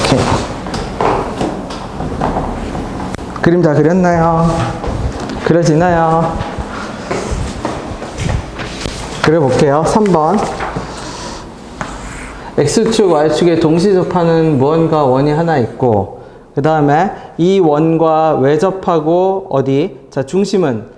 오케이. 그림 다 그렸나요? 그려지나요? 그려볼게요. 3번. X축, Y축에 동시 접하는 무언가 원이 하나 있고, 그 다음에 이 원과 왜 접하고 어디? 자, 중심은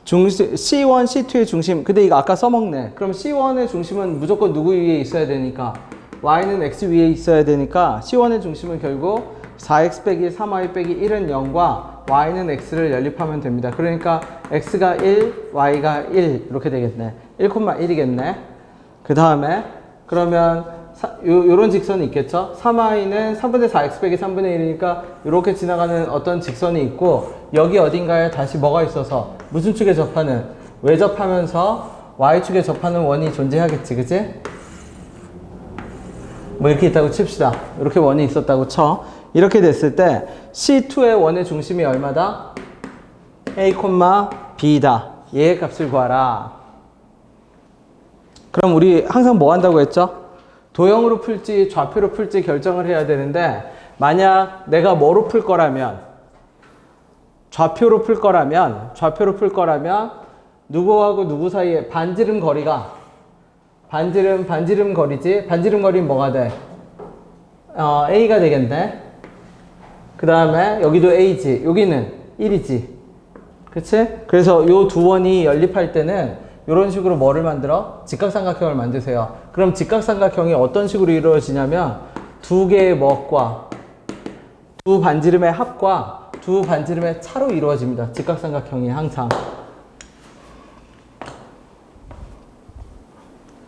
C1, C2의 중심. 근데 이거 아까 써먹네. 그럼 C1의 중심은 무조건 누구 위에 있어야 되니까 Y는 X 위에 있어야 되니까 C1의 중심은 결국 4X 빼기 3Y 빼기 1은 0과 Y는 X를 연립하면 됩니다. 그러니까 X가 1, Y가 1 이렇게 되겠네. 1,1이겠네. 그 다음에 그러면 요런 직선이 있겠죠? 3Y는 3분의 4X 빼기 3분의 1이니까 이렇게 지나가는 어떤 직선이 있고, 여기 어딘가에 다시 뭐가 있어서 무슨 축에 접하는, 왜 접하면서 Y축에 접하는 원이 존재하겠지, 그치? 뭐 이렇게 있다고 칩시다. 이렇게 원이 있었다고 쳐. 이렇게 됐을 때 C2의 원의 중심이 얼마다? A, B다. 얘의 값을 구하라. 그럼 우리 항상 뭐 한다고 했죠? 도형으로 풀지 좌표로 풀지 결정을 해야 되는데, 만약 내가 뭐로 풀 거라면, 좌표로 풀 거라면 누구하고 누구 사이에 반지름 거리가 반지름 거리지. 반지름 거리는 뭐가 돼? A가 되겠네. 그 다음에 여기도 A지. 여기는 1이지. 그치? 그래서 요 두 원이 연립할 때는 이런 식으로 뭐를 만들어? 직각삼각형을 만드세요. 그럼 직각삼각형이 어떤 식으로 이루어지냐면 두 개의 뭐과 두 반지름의 합과 두 반지름의 차로 이루어집니다. 직각삼각형이 항상.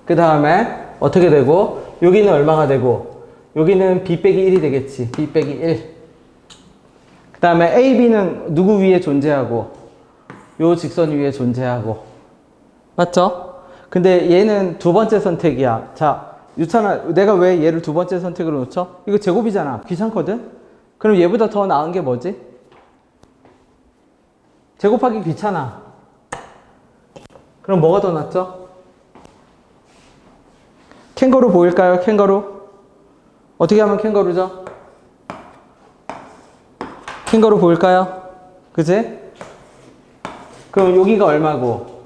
그 다음에 어떻게 되고, 여기는 얼마가 되고, 여기는 B 빼기 1이 되겠지. B 빼기 1. 그 다음에 AB는 누구 위에 존재하고, 요 직선 위에 존재하고. 맞죠? 근데 얘는 두 번째 선택이야. 자, 유찬아, 내가 왜 얘를 두 번째 선택으로 놓쳐? 이거 제곱이잖아. 귀찮거든? 그럼 얘보다 더 나은 게 뭐지? 제곱하기 귀찮아. 그럼 뭐가 더 낫죠? 캥거루 보일까요? 캥거루? 어떻게 하면 캥거루죠? 캥거루 보일까요? 그치? 그럼 여기가 얼마고?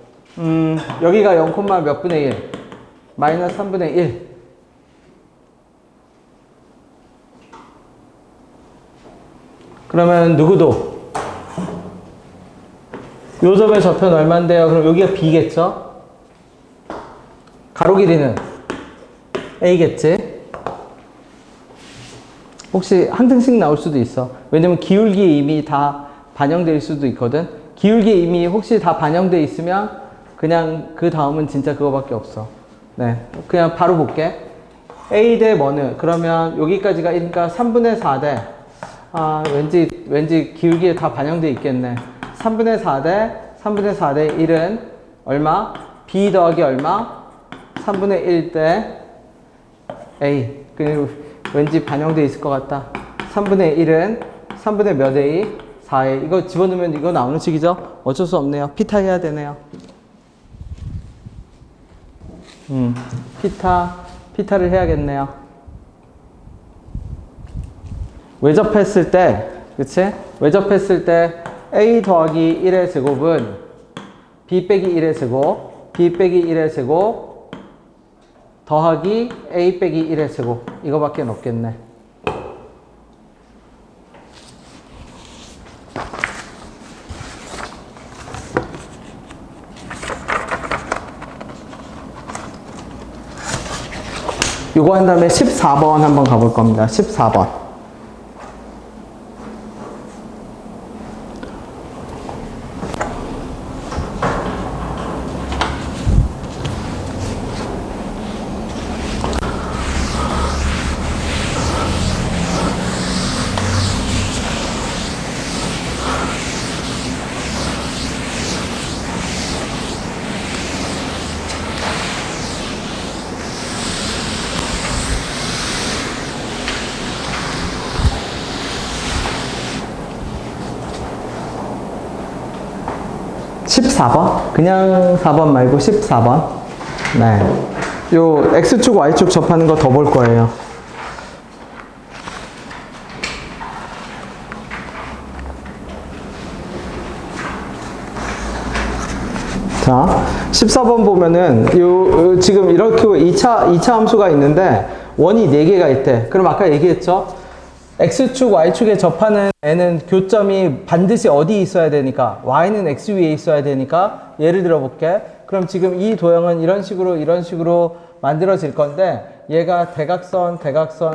여기가 0, 몇 분의 1? 마이너스 3분의 1. 그러면 누구도 요 점의 좌표는 얼마인데요? 그럼 여기가 B겠죠? 가로 길이는 A겠지? 혹시 한 등씩 나올 수도 있어. 왜냐면 기울기에 이미 다 반영될 수도 있거든. 기울기에 이미 혹시 다 반영돼 있으면 그냥 그 다음은 진짜 그거밖에 없어. 네, 그냥 바로 볼게. A 대 뭐는? 그러면 여기까지가 1이니까 3분의 4대, 왠지 기울기에 다 반영돼 있겠네. 3분의 4대 1은 얼마? B 더하기 얼마? 3분의 1 대 A. 그리고 왠지 반영돼 있을 것 같다. 3분의 1은 3분의 몇 A? 4A. 이거 집어넣으면 이거 나오는 식이죠? 어쩔 수 없네요. 피타 해야 되네요. 피타를 해야겠네요. 외접했을 때, 그치? 외접했을 때 A 더하기 1의 제곱은 B 빼기 1의 제곱, B 빼기 1의 제곱 더하기 A 빼기 1의 제곱. 이거밖에 없겠네. 요거 한 다음에 14번 한번 가볼 겁니다. 14번. 그냥 4번 말고 14번. 네. 요 X축, Y축 접하는 거 더 볼 거예요. 자, 14번 보면은 지금 이렇게 2차 함수가 있는데 원이 4개가 있대. 그럼 아까 얘기했죠? X축, Y축에 접하는 애는 교점이 반드시 어디 있어야 되니까 Y는 X 위에 있어야 되니까 예를 들어 볼게. 그럼 지금 이 도형은 이런 식으로 만들어질 건데 얘가 대각선,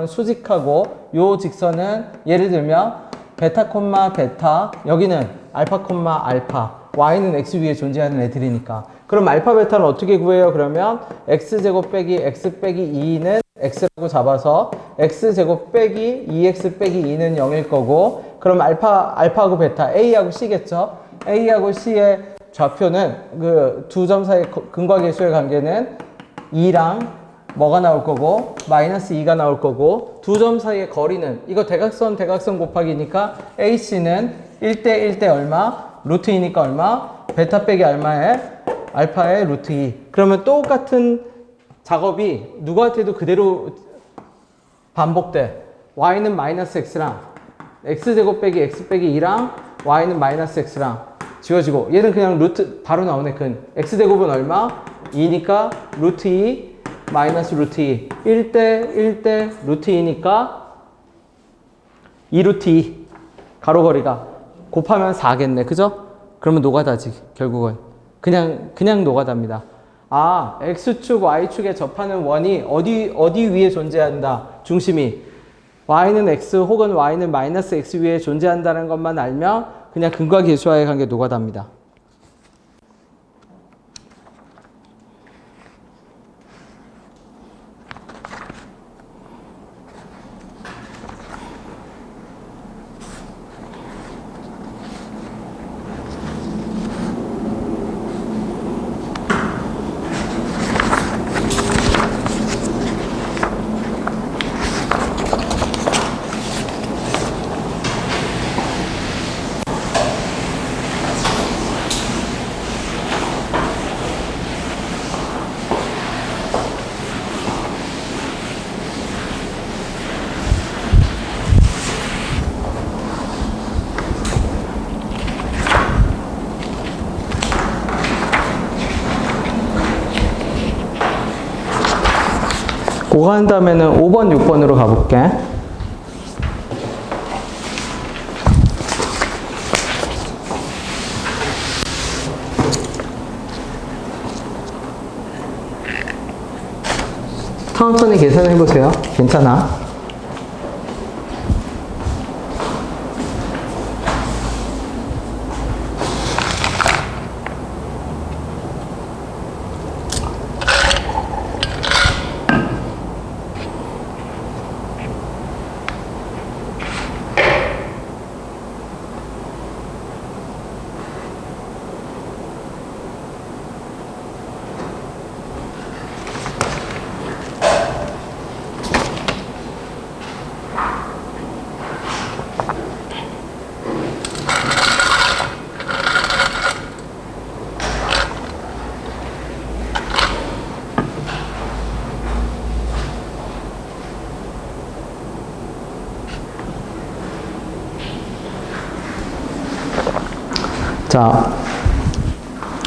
수직하고 요 직선은 예를 들면 베타, 베타, 여기는 알파, 알파, Y는 X 위에 존재하는 애들이니까. 그럼 알파, 베타는 어떻게 구해요? 그러면 X제곱 빼기 X 빼기 2는 X라고 잡아서 X제곱 빼기 2X 빼기 2는 0일 거고, 그럼 알파하고 베타, A하고 C겠죠? A하고 C의 좌표는 그 두 점 사이 근과계수의 관계는 2랑 뭐가 나올 거고, 마이너스 2가 나올 거고, 두 점 사이의 거리는 이거 대각선 곱하기니까 AC는 1대 얼마? 루트 2니까 얼마? 베타 빼기 알파의 루트 2. 그러면 똑같은 작업이 누구한테도 그대로 반복돼. Y는 마이너스 X랑 X제곱 빼기 X 빼기 2랑 Y는 마이너스 X랑 지워지고, 얘는 그냥 루트 바로 나오네. X제곱은 얼마? 2니까 루트 2 마이너스 루트 2. 1대 루트 2니까 2루트 2. 가로거리가 곱하면 4겠네. 그죠? 그러면 노가다지. 결국은 그냥 노가다입니다. 아, X축, Y축에 접하는 원이 어디 위에 존재한다. 중심이 Y는 X 혹은 Y는 마이너스 X 위에 존재한다는 것만 알면 그냥 근과 계수와의 관계 노가다입니다. 그거 한 다음에는 5번, 6번으로 가볼게. 천천히 계산해보세요. 괜찮아. 자,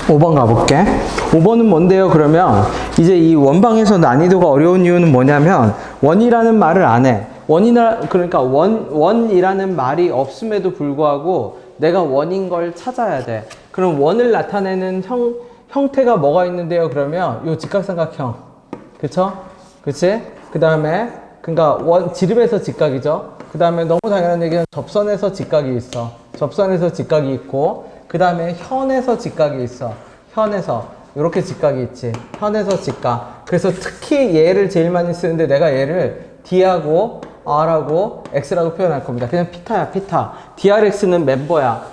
5번 가볼게. 5번은 뭔데요? 그러면 이제 이 원방에서 난이도가 어려운 이유는 뭐냐면 원이라는 말을 안 해. 그러니까 원이라는 말이 없음에도 불구하고 내가 원인 걸 찾아야 돼. 그럼 원을 나타내는 형태가 뭐가 있는데요? 그러면 요 직각삼각형. 그쵸? 그치? 그 다음에 그러니까 지름에서 직각이죠. 그 다음에 너무 당연한 얘기는 접선에서 직각이 있어. 접선에서 직각이 있고, 그 다음에 현에서 직각이 있어. 현에서 이렇게 직각이 있지. 현에서 직각. 그래서 특히 얘를 제일 많이 쓰는데 내가 얘를 D하고 R하고 X라고 표현할 겁니다. 그냥 피타야, 피타. DRX는 멤버야.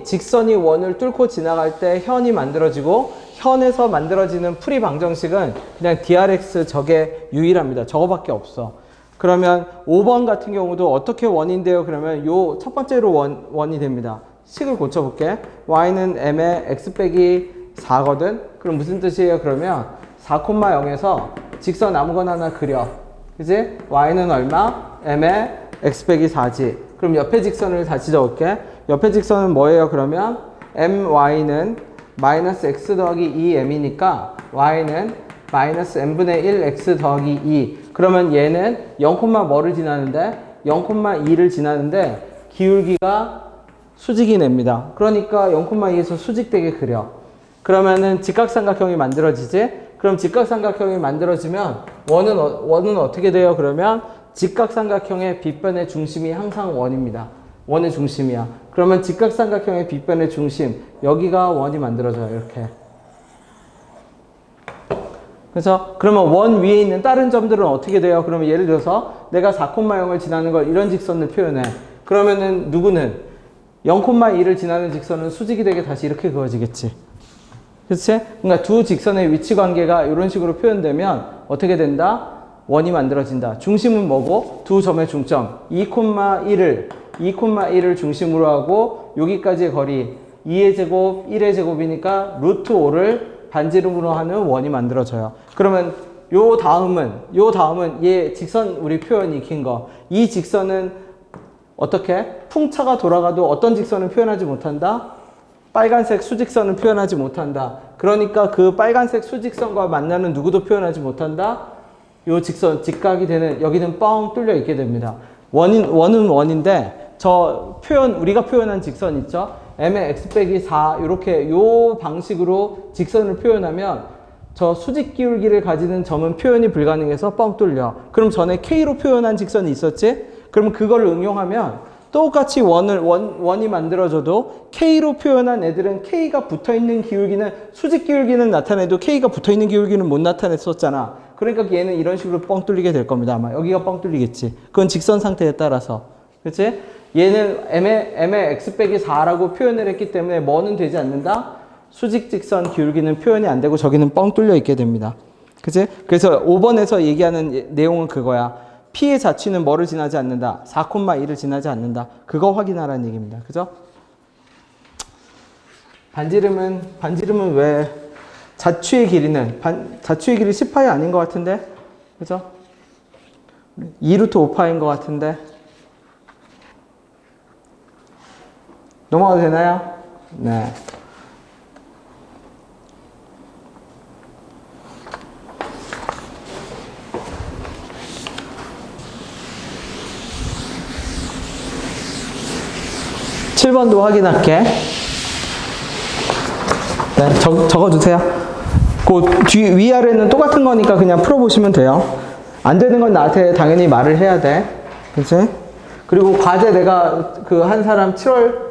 직선이 원을 뚫고 지나갈 때 현이 만들어지고, 현에서 만들어지는 풀이 방정식은 그냥 DRX 저게 유일합니다. 저거밖에 없어. 그러면 5번 같은 경우도 어떻게 원인데요? 그러면 요 첫 번째로 원이 됩니다. 식을 고쳐볼게. Y는 M의 X 빼기 4거든? 그럼 무슨 뜻이에요? 그러면 4,0에서 직선 아무거나 하나 그려. 그지? Y는 얼마? M의 X 빼기 4지. 그럼 옆에 직선을 다시 적을게. 옆에 직선은 뭐예요? 그러면 MY는 마이너스 x 더하기 2m이니까 y는 마이너스 n분의 1 x 더하기 2. 그러면 얘는 0, 뭐를 지나는데 0,2를 지나는데 기울기가 수직이 냅니다. 그러니까 0,2에서 수직되게 그려. 그러면은 직각삼각형이 만들어지지? 그럼 직각삼각형이 만들어지면 원은 어떻게 돼요? 그러면 직각삼각형의 빗변의 중심이 항상 원입니다. 원의 중심이야. 그러면 직각삼각형의 빗변의 중심, 여기가 원이 만들어져요. 이렇게. 그래서 그러면 원 위에 있는 다른 점들은 어떻게 돼요? 그러면 예를 들어서 내가 4,0을 지나는 걸 이런 직선을 표현해. 그러면은 누구는 0,2를 지나는 직선은 수직이 되게 다시 이렇게 그어지겠지. 그치? 그러니까 두 직선의 위치 관계가 이런 식으로 표현되면 어떻게 된다? 원이 만들어진다. 중심은 뭐고? 두 점의 중점 2,1을 중심으로 하고 여기까지의 거리 2의 제곱, 1의 제곱이니까 루트 5를 반지름으로 하는 원이 만들어져요. 그러면 요 다음은 얘 직선 우리 표현 익힌 거. 이 직선은 어떻게? 풍차가 돌아가도 어떤 직선을 표현하지 못한다? 빨간색 수직선을 표현하지 못한다. 그러니까 그 빨간색 수직선과 만나는 누구도 표현하지 못한다? 요 직선, 직각이 되는, 여기는 뻥 뚫려 있게 됩니다. 원은 원인데, 우리가 표현한 직선 있죠? m의 x 빼기 4, 요렇게, 요 방식으로 직선을 표현하면, 저 수직 기울기를 가지는 점은 표현이 불가능해서 뻥 뚫려. 그럼 전에 k로 표현한 직선이 있었지? 그럼 그걸 응용하면, 똑같이 원이 만들어져도 K로 표현한 애들은 K가 붙어있는 기울기는 수직 기울기는 나타내도 K가 붙어있는 기울기는 못 나타냈었잖아. 그러니까 얘는 이런 식으로 뻥 뚫리게 될 겁니다. 아마 여기가 뻥 뚫리겠지. 그건 직선 상태에 따라서. 그치? 얘는 m의 x 빼기 4라고 표현을 했기 때문에 뭐는 되지 않는다? 수직 직선 기울기는 표현이 안 되고 저기는 뻥 뚫려 있게 됩니다. 그치? 그래서 5번에서 얘기하는 내용은 그거야. P의 자취는 뭐를 지나지 않는다? 4,2를 지나지 않는다. 그거 확인하라는 얘기입니다. 그죠? 반지름은 왜 자취의 길이는 자취의 길이 10파이 아닌 것 같은데? 그죠? 2루트 5파인 것 같은데? 넘어가도 되나요? 네. (7번도) 확인할게. 네, 적어주세요. 그 위아래는 똑같은 거니까 그냥 풀어보시면 돼요. 안 되는 건 나한테 당연히 말을 해야 돼. 그치? 그리고 과제 내가 한 사람 7월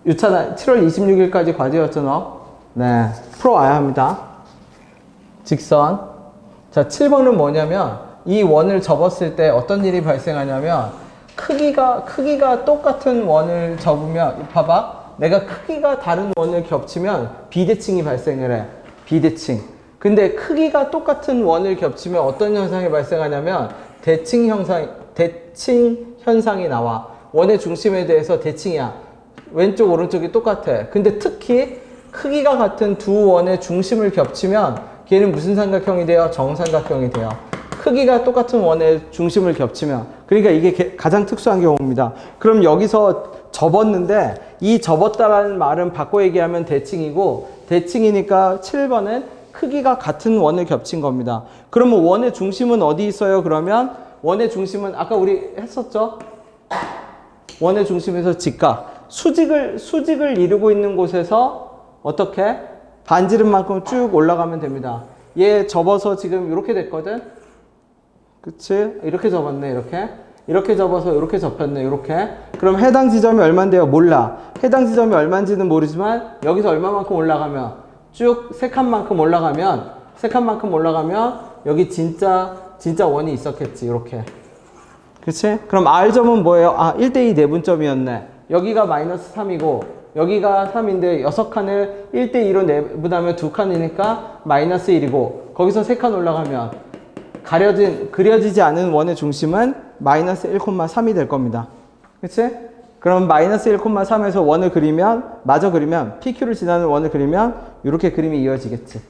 26일까지 과제였잖아. 네, 풀어와야 합니다. 직선. 자, 7번은 뭐냐면 이 원을 접었을 때 어떤 일이 발생하냐면 크기가 똑같은 원을 접으면, 봐봐. 내가 크기가 다른 원을 겹치면 비대칭이 발생을 해. 비대칭. 근데 크기가 똑같은 원을 겹치면 어떤 현상이 발생하냐면 대칭 현상이 나와. 원의 중심에 대해서 대칭이야. 왼쪽, 오른쪽이 똑같아. 근데 특히 크기가 같은 두 원의 중심을 겹치면 걔는 무슨 삼각형이 돼요? 정삼각형이 돼요. 크기가 똑같은 원의 중심을 겹치면. 그러니까 이게 가장 특수한 경우입니다. 그럼 여기서 접었는데 이 접었다라는 말은 바꿔 얘기하면 대칭이고, 대칭이니까 7번은 크기가 같은 원을 겹친 겁니다. 그러면 원의 중심은 어디 있어요? 그러면 원의 중심은 아까 우리 했었죠? 원의 중심에서 직각. 수직을 이루고 있는 곳에서 어떻게? 반지름만큼 쭉 올라가면 됩니다. 얘 접어서 지금 이렇게 됐거든? 그치? 이렇게 접었네, 이렇게 접어서 이렇게 접혔네, 이렇게. 그럼 해당 지점이 얼만데요? 몰라. 해당 지점이 얼만지는 모르지만 여기서 얼마만큼 올라가면 쭉 세 칸만큼 올라가면 여기 진짜 원이 있었겠지, 이렇게. 그치? 그럼 R점은 뭐예요? 1대2 내분점이었네. 여기가 마이너스 3이고 여기가 3인데 6칸을 1대2로 내분하면 2칸이니까 마이너스 1이고 거기서 3칸 올라가면 그려지지 않은 원의 중심은 마이너스 1,3이 될 겁니다. 그치? 그럼 마이너스 1,3에서 원을 마저 그리면, PQ를 지나는 원을 그리면, 이렇게 그림이 이어지겠지.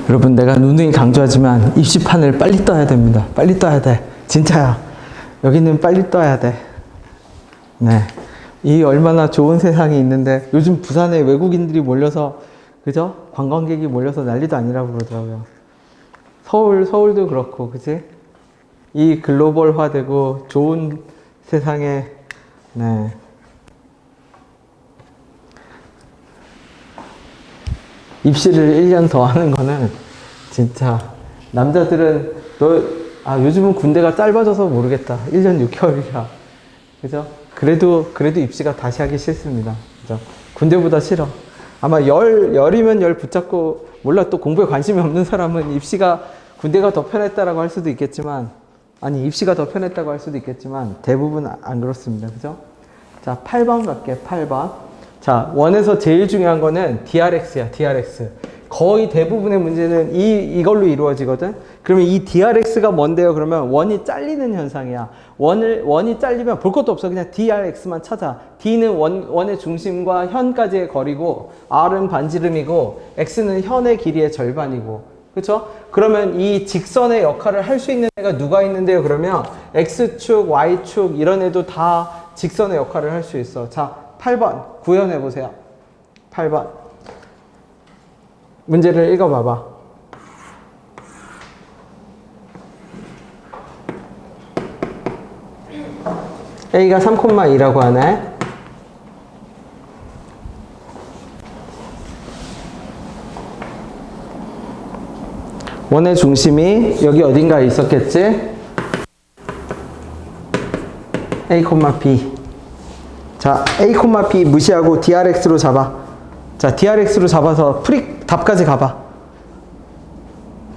여러분, 내가 누누이 강조하지만 입시판을 빨리 떠야 됩니다. 빨리 떠야 돼. 진짜야. 여기는 빨리 떠야 돼. 네. 이 얼마나 좋은 세상이 있는데 요즘 부산에 외국인들이 몰려서, 그죠? 관광객이 몰려서 난리도 아니라고 그러더라고요. 서울도 그렇고, 그치? 이 글로벌화되고 좋은 세상에, 네. 입시를 1년 더 하는 거는 진짜, 남자들은 요즘은 군대가 짧아져서 모르겠다. 1년 6개월이라. 그죠? 그래도 입시가 다시 하기 싫습니다. 그죠? 군대보다 싫어. 아마 열이면 열 붙잡고, 몰라, 또 공부에 관심이 없는 사람은 입시가, 군대가 더 편했다라고 할 수도 있겠지만, 아니, 입시가 더 편했다고 할 수도 있겠지만, 대부분 안 그렇습니다. 그죠? 자, 8번 갈게요. 8번. 자, 원에서 제일 중요한 거는 DRX야, DRX. 거의 대부분의 문제는 이걸로 이루어지거든? 그러면 이 DRX가 뭔데요? 그러면 원이 잘리는 현상이야. 원이 잘리면 볼 것도 없어. 그냥 DRX만 찾아. D는 원의 중심과 현까지의 거리고, R은 반지름이고, X는 현의 길이의 절반이고. 그쵸? 그러면 이 직선의 역할을 할 수 있는 애가 누가 있는데요? 그러면 X축, Y축, 이런 애도 다 직선의 역할을 할 수 있어. 자, 8번. 구현해 보세요. 8번. 문제를 읽어봐봐. A가 3,2라고 하네. 원의 중심이 여기 어딘가에 있었겠지? A, B. 자, A, B 무시하고 DRX로 잡아. 자, DRX로 잡아서 답까지 가봐.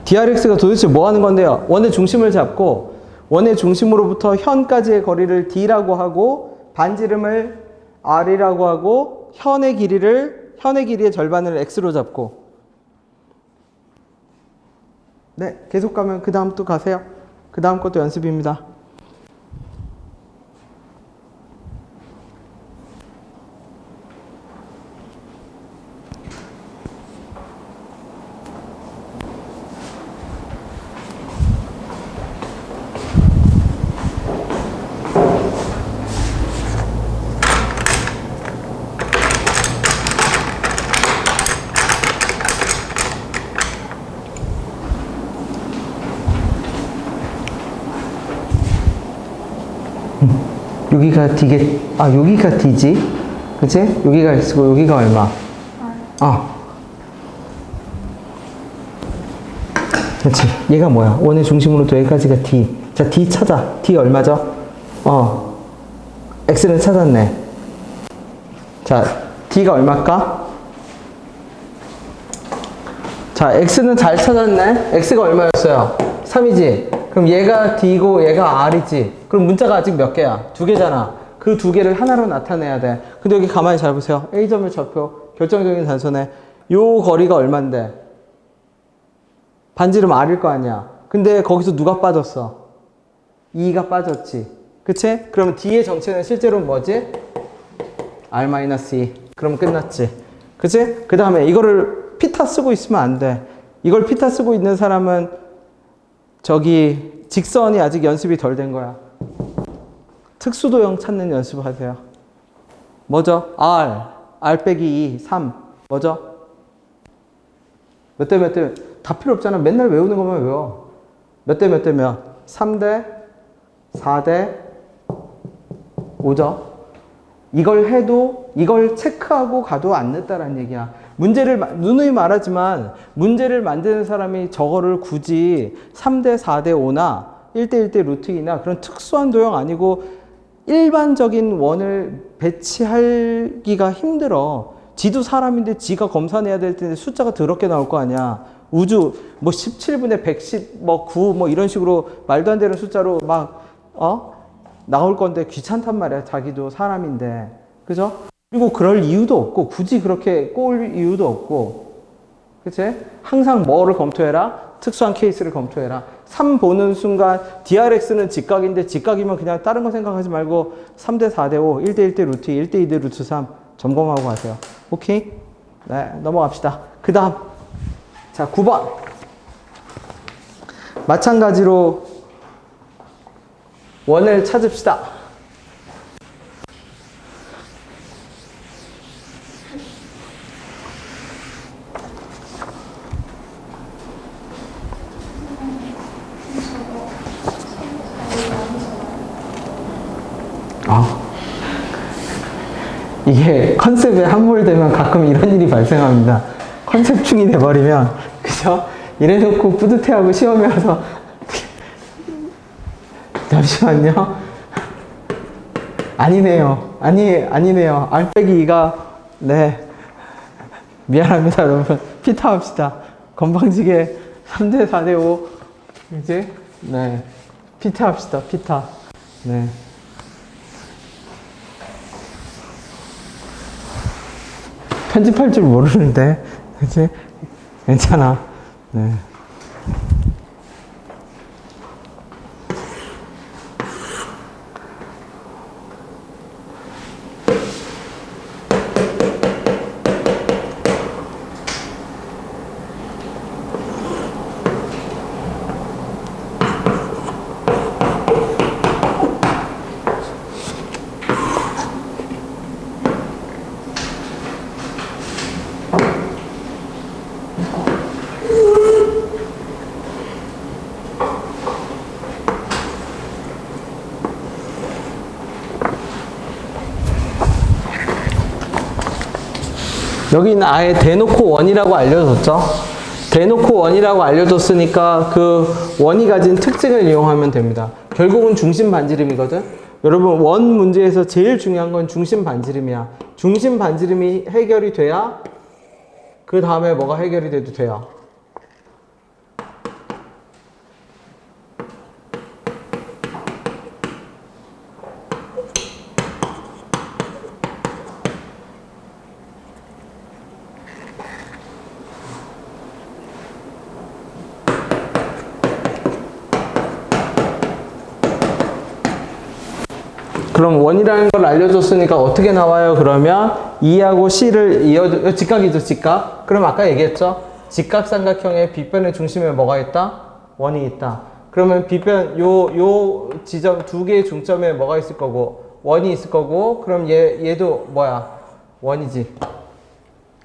DRX가 도대체 뭐 하는 건데요? 원의 중심을 잡고, 원의 중심으로부터 현까지의 거리를 D라고 하고, 반지름을 R이라고 하고, 현의 길이의 절반을 X로 잡고. 네, 계속 가면 그 다음 또 가세요. 그 다음 것도 연습입니다. 여기가 여기가 D지? 그치? 여기가 X고, 여기가 얼마? 그치? 얘가 뭐야? 원의 중심으로부터 여기까지가 D. 자, D 찾아. D 얼마죠? X는 찾았네. 자, D가 얼마일까? 자, X는 잘 찾았네. X가 얼마였어요? 3이지? 그럼 얘가 D고 얘가 R이지? 그럼 문자가 아직 몇 개야? 2개잖아. 그 2개를 하나로 나타내야 돼. 근데 여기 가만히 잘 보세요. A점의 좌표, 결정적인 단선에 요 거리가 얼만데? 반지름 R일 거 아니야. 근데 거기서 누가 빠졌어? 2가 빠졌지. 그치? 그럼 D의 정체는 실제로 뭐지? R-2. 그럼 끝났지. 그치? 그 다음에 이거를 피타 쓰고 있으면 안 돼. 이걸 피타 쓰고 있는 사람은 저기 직선이 아직 연습이 덜 된 거야. 특수도형 찾는 연습하세요. 뭐죠? R 빼기 2, 3. 뭐죠? 몇 대 몇 대? 다 필요 없잖아. 맨날 외우는 것만 외워. 몇 대 몇 대 몇? 3대 4대 5죠. 이걸 해도, 이걸 체크하고 가도 안 늦다라는 얘기야. 누누이 말하지만 문제를 만드는 사람이 저거를 굳이 3대 4대 5나 1대 1대 루트 2나 그런 특수한 도형 아니고 일반적인 원을 배치하기가 힘들어. 지도 사람인데 지가 검사해야 될 텐데 숫자가 더럽게 나올 거 아니야. 우주 뭐 17분의 110 뭐 9 뭐 이런 식으로 말도 안 되는 숫자로 막 나올 건데 귀찮단 말이야. 자기도 사람인데. 그죠? 그리고 그럴 이유도 없고, 굳이 그렇게 꼬을 이유도 없고, 그치? 항상 뭐를 검토해라? 특수한 케이스를 검토해라. 3 보는 순간, DRX는 직각인데, 직각이면 그냥 다른 거 생각하지 말고, 3대 4대 5, 1대 1대 루트 2, 1대 2대 루트 3 점검하고 가세요. 오케이? 네, 넘어갑시다. 그 다음. 자, 9번. 마찬가지로 원을 찾읍시다. 이게 컨셉에 함몰되면 가끔 이런 일이 발생합니다. 컨셉충이 돼버리면, 그죠? 이래놓고 뿌듯해하고 시험에 와서 잠시만요. 아니네요. 아니네요. R 빼기 2가, 네. 미안합니다, 여러분. 피타 합시다. 건방지게 3대 4대 5. 이제, 네. 피타 합시다, 피타. 네. 편집할 줄 모르는데, 그치? 괜찮아. 네. 여기는 아예 대놓고 원이라고 알려줬죠. 대놓고 원이라고 알려줬으니까 그 원이 가진 특징을 이용하면 됩니다. 결국은 중심 반지름이거든. 여러분, 원 문제에서 제일 중요한 건 중심 반지름이야. 중심 반지름이 해결이 돼야 그 다음에 뭐가 해결이 돼도 돼요. 그럼 원이라는 걸 알려줬으니까 어떻게 나와요? 그러면 2하고 C를 이어줘, 직각이죠, 직각. 그럼 아까 얘기했죠? 직각삼각형의 빗변의 중심에 뭐가 있다? 원이 있다. 그러면 빗변, 요 지점 두 개의 중점에 뭐가 있을 거고? 원이 있을 거고, 그럼 얘도 뭐야? 원이지.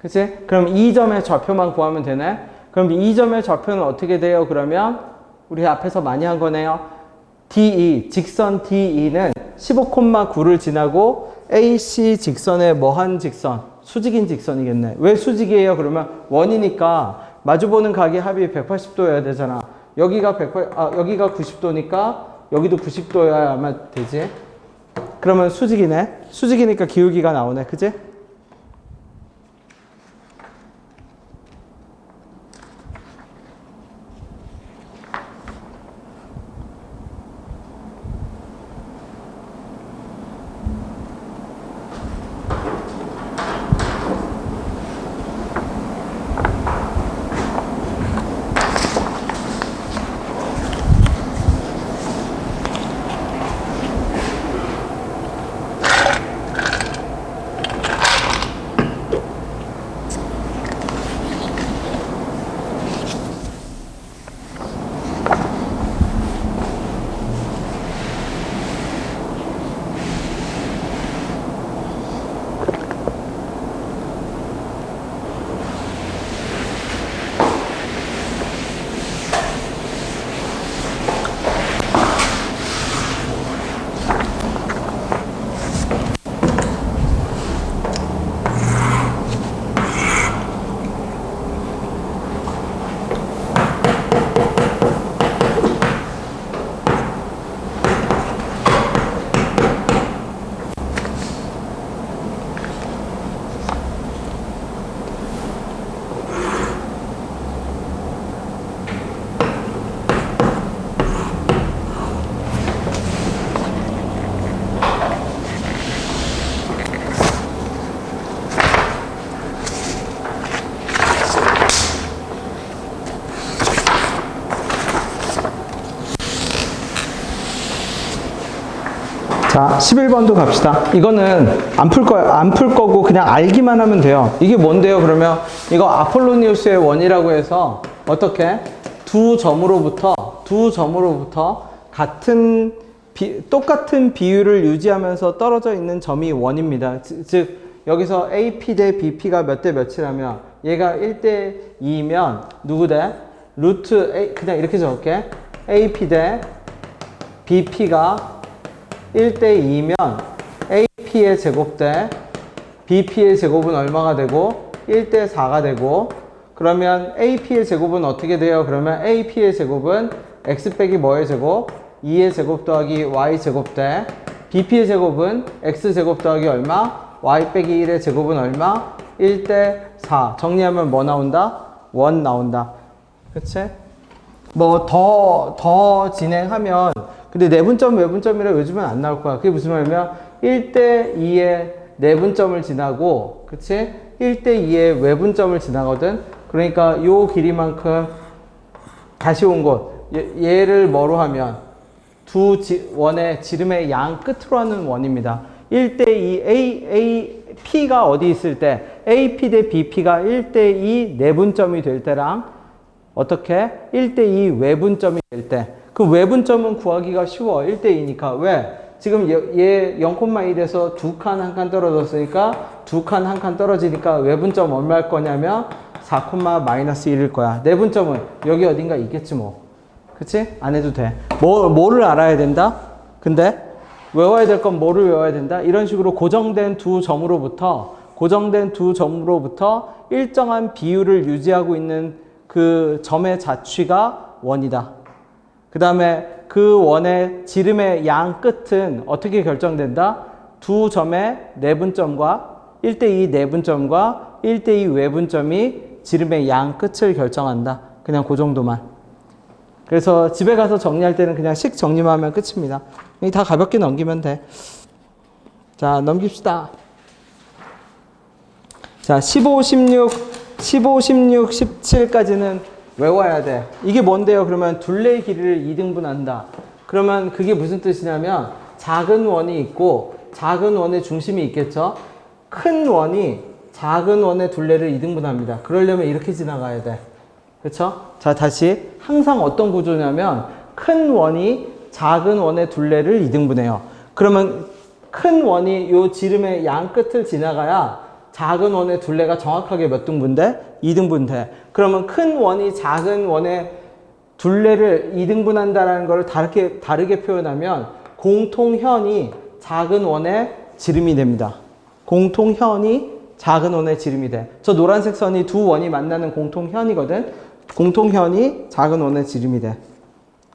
그치? 그럼 이 점의 좌표만 구하면 되네? 그럼 이 점의 좌표는 어떻게 돼요? 그러면 우리 앞에서 많이 한 거네요. DE, 직선 DE는 15,9를 지나고 AC 직선에 뭐한 직선? 수직인 직선이겠네. 왜 수직이에요? 그러면 원이니까 마주보는 각의 합이 180도여야 되잖아. 여기가 90도니까 여기도 90도여야만 되지. 그러면 수직이네. 수직이니까 기울기가 나오네. 그치? 자, 11번도 갑시다. 이거는 안 풀 거고 그냥 알기만 하면 돼요. 이게 뭔데요? 그러면 이거 아폴로니우스의 원이라고 해서 어떻게? 두 점으로부터 똑같은 비율을 유지하면서 떨어져 있는 점이 원입니다. 즉 여기서 AP 대 BP가 몇 대 몇이라면 얘가 1대 2면 누구 대? 루트 A, 그냥 이렇게 적을게. AP 대 BP가 1대 2면 AP의 제곱 대 BP의 제곱은 얼마가 되고 1대 4가 되고, 그러면 AP의 제곱은 어떻게 돼요? 그러면 AP의 제곱은 X 빼기 뭐의 제곱? 2의 제곱 더하기 Y 제곱 대 BP의 제곱은 X 제곱 더하기 얼마? Y 빼기 1의 제곱은 얼마? 1대 4. 정리하면 뭐 나온다? 1 나온다. 그치? 뭐 더 진행하면, 근데 내분점 외분점이라 요즘은 안 나올 거야. 그게 무슨 말이냐면 1대 2의 내분점을 지나고, 그치? 1대 2의 외분점을 지나거든. 그러니까 요 길이만큼 다시 온 곳, 얘를 뭐로 하면 두 원의 지름의 양 끝으로 하는 원입니다. 1대 2 P가 어디 있을 때, AP 대 BP가 1대 2 내분점이 될 때랑 어떻게? 1대 2 외분점이 될 때. 그 외분점은 구하기가 쉬워. 1대 2니까. 왜? 지금 얘 0,1에서 두 칸 한 칸 떨어졌으니까 두 칸 한 칸 떨어지니까 외분점 얼마일 거냐면 4,-1일 거야. 내분점은 여기 어딘가 있겠지 뭐. 그치? 안 해도 돼. 뭐를 알아야 된다? 근데 외워야 될 건 뭐를 외워야 된다? 이런 식으로 고정된 두 점으로부터 일정한 비율을 유지하고 있는 그 점의 자취가 원이다. 그 다음에 그 원의 지름의 양 끝은 어떻게 결정된다? 두 점의 내분점과 1대2 내분점과 1대2 외분점이 지름의 양 끝을 결정한다. 그냥 그 정도만. 그래서 집에 가서 정리할 때는 그냥 식 정리만 하면 끝입니다. 다 가볍게 넘기면 돼. 자, 넘깁시다. 자, 15, 16, 17까지는 외워야 돼. 이게 뭔데요? 그러면 둘레의 길이를 2등분한다. 그러면 그게 무슨 뜻이냐면 작은 원이 있고 작은 원의 중심이 있겠죠? 큰 원이 작은 원의 둘레를 2등분합니다. 그러려면 이렇게 지나가야 돼. 그렇죠? 자, 다시 항상 어떤 구조냐면 큰 원이 작은 원의 둘레를 2등분해요. 그러면 큰 원이 요 지름의 양 끝을 지나가야 작은 원의 둘레가 정확하게 몇 등분 돼? 2등분 돼. 그러면 큰 원이 작은 원의 둘레를 2등분한다는 걸 다르게 표현하면 공통현이 작은 원의 지름이 됩니다. 공통현이 작은 원의 지름이 돼. 저 노란색 선이 두 원이 만나는 공통현이거든. 공통현이 작은 원의 지름이 돼.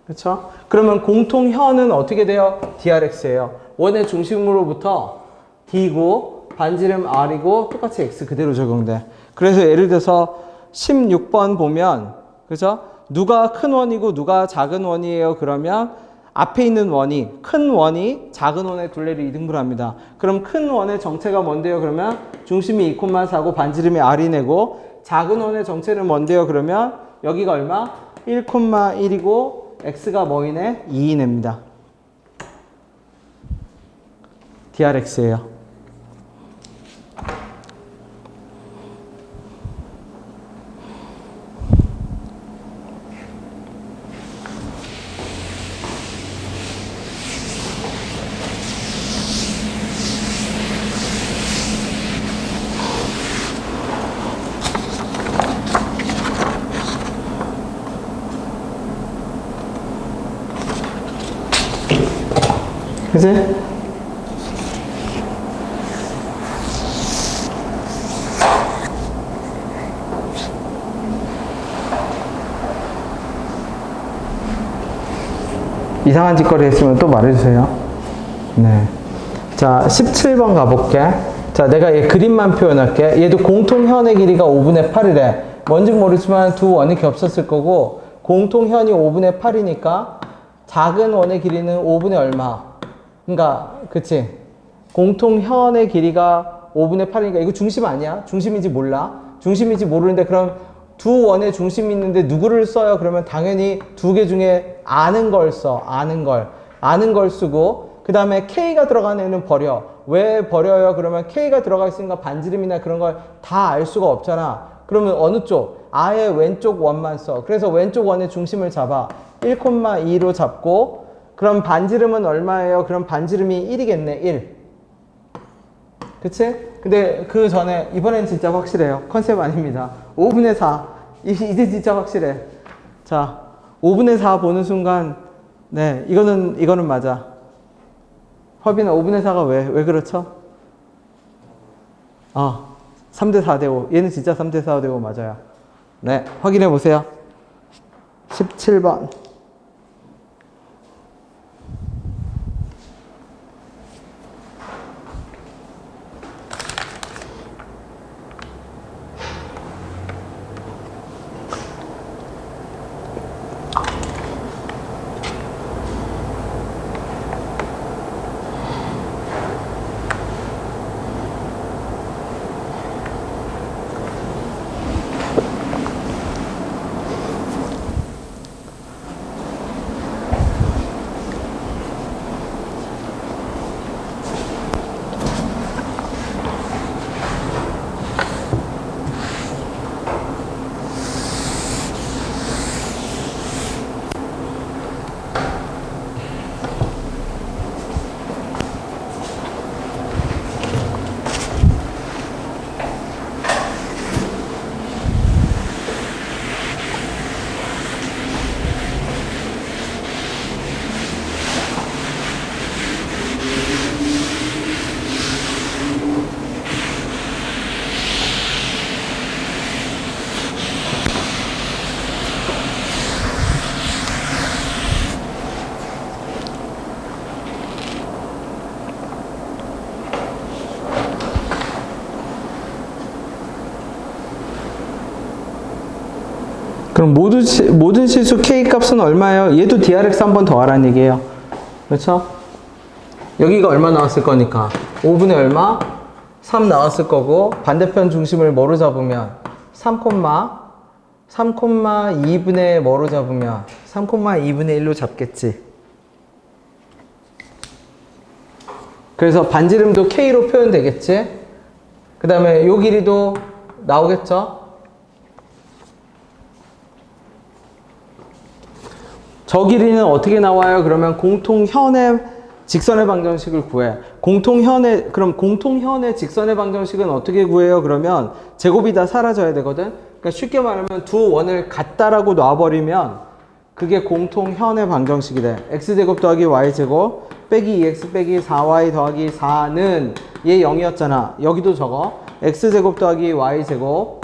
그렇죠? 그러면 공통현은 어떻게 돼요? DRX예요. 원의 중심으로부터 D고 반지름 R이고 똑같이 X 그대로 적용돼. 그래서 예를 들어서 16번 보면, 그죠? 누가 큰 원이고 누가 작은 원이에요? 그러면 앞에 있는 원이, 큰 원이 작은 원의 둘레를 2등분합니다. 그럼 큰 원의 정체가 뭔데요? 그러면 중심이 2,4고 반지름이 R이네고, 작은 원의 정체는 뭔데요? 그러면 여기가 얼마? 1,1이고 X가 뭐이네? 2이냅니다. DRX예요. 그치? 이상한 짓거리 했으면 또 말해주세요. 네. 자, 17번 가볼게. 자, 내가 얘 그림만 표현할게. 얘도 공통현의 길이가 5분의 8이래. 뭔지 모르지만 두 원이 겹쳤을 거고, 공통현이 5분의 8이니까 작은 원의 길이는 5분의 얼마? 그러니까 그치? 공통현의 길이가 5분의 8이니까 이거 중심 아니야? 중심인지 몰라? 중심인지 모르는데 그럼 두 원의 중심이 있는데 누구를 써요? 그러면 당연히 두 개 중에 아는 걸 써. 아는 걸 쓰고, 그 다음에 K가 들어간 애는 버려. 왜 버려요? 그러면 K가 들어가 있으니까 반지름이나 그런 걸 다 알 수가 없잖아. 그러면 어느 쪽? 아예 왼쪽 원만 써. 그래서 왼쪽 원의 중심을 잡아. 1,2로 잡고, 그럼 반지름은 얼마예요? 그럼 반지름이 1이겠네, 1. 그치? 근데 그 전에, 이번엔 진짜 확실해요. 컨셉 아닙니다. 5분의 4. 이제 진짜 확실해. 자, 5분의 4 보는 순간, 네, 이거는 맞아. 허빈아, 5분의 4가 왜 그렇죠? 3대 4대 5. 얘는 진짜 3대 4대 5 맞아요. 네, 확인해 보세요. 17번. 그럼 모든 실수 K 값은 얼마예요? 얘도 DRX 한 번 더 하라는 얘기예요. 그렇죠? 여기가 얼마 나왔을 거니까 5분의 얼마? 3 나왔을 거고 반대편 중심을 뭐로 잡으면 3,2분의 뭐로 잡으면 3,2분의 1로 잡겠지. 그래서 반지름도 K로 표현되겠지. 그 다음에 요 길이도 나오겠죠. 저 길이는 어떻게 나와요? 그러면 공통현의 직선의 방정식을 구해. 그럼 공통현의 직선의 방정식은 어떻게 구해요? 그러면 제곱이 다 사라져야 되거든. 그러니까 쉽게 말하면 두 원을 같다라고 놔버리면 그게 공통현의 방정식이 돼. x제곱 더하기 y제곱 빼기 2x 빼기 4y 더하기 4는 얘 0이었잖아. 여기도 적어. x제곱 더하기 y제곱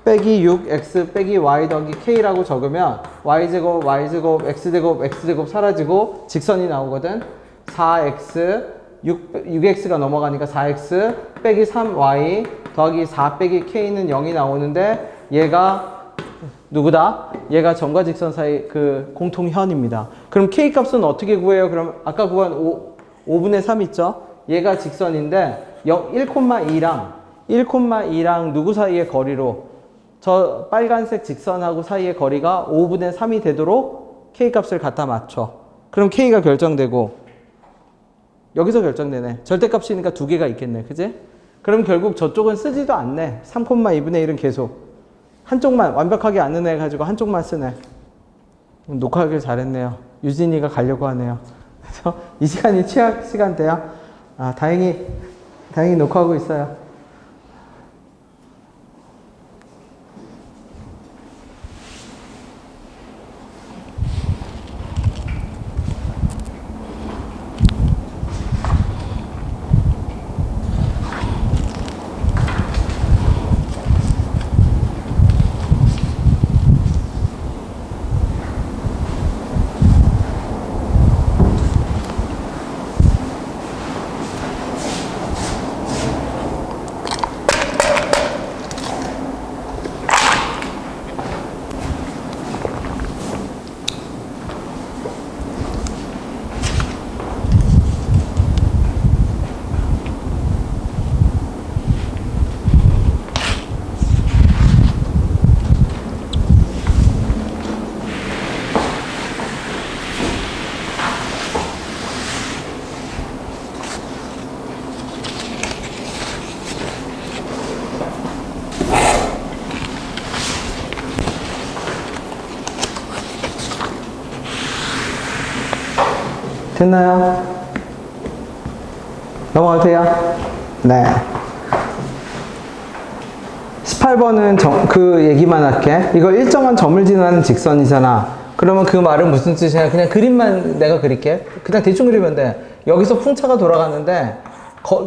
빼기 6x 빼기 y 더하기 k라고 적으면 y제곱 y제곱 x제곱 사라지고 직선이 나오거든. 4x 6x가 넘어가니까 4x 빼기 3y 더하기 4 빼기 k는 0이 나오는데 얘가 누구다? 얘가 점과 직선 사이 그 공통현입니다. 그럼 k 값은 어떻게 구해요? 그럼 아까 구한 5분의 3 있죠? 얘가 직선인데 1,2랑 누구 사이의 거리로? 저 빨간색 직선하고 사이의 거리가 5분의 3이 되도록 k 값을 갖다 맞춰. 그럼 k가 결정되고 여기서 결정되네. 절대값이니까 두 개가 있겠네. 그지? 그럼 결국 저쪽은 쓰지도 않네. 3,2분의 1은 계속. 한쪽만 완벽하게 아는 애 가지고 한쪽만 쓰네. 녹화하길 잘했네요. 유진이가 가려고 하네요. 그래서 이 시간이 취약 시간대야. 다행히 녹화하고 있어요. 됐나요? 넘어가도 돼요? 네. 18번은 그 얘기만 할게. 이거 일정한 점을 지나는 직선이잖아. 그러면 그 말은 무슨 뜻이냐? 그냥 그림만 내가 그릴게. 그냥 대충 그리면 돼. 여기서 풍차가 돌아가는데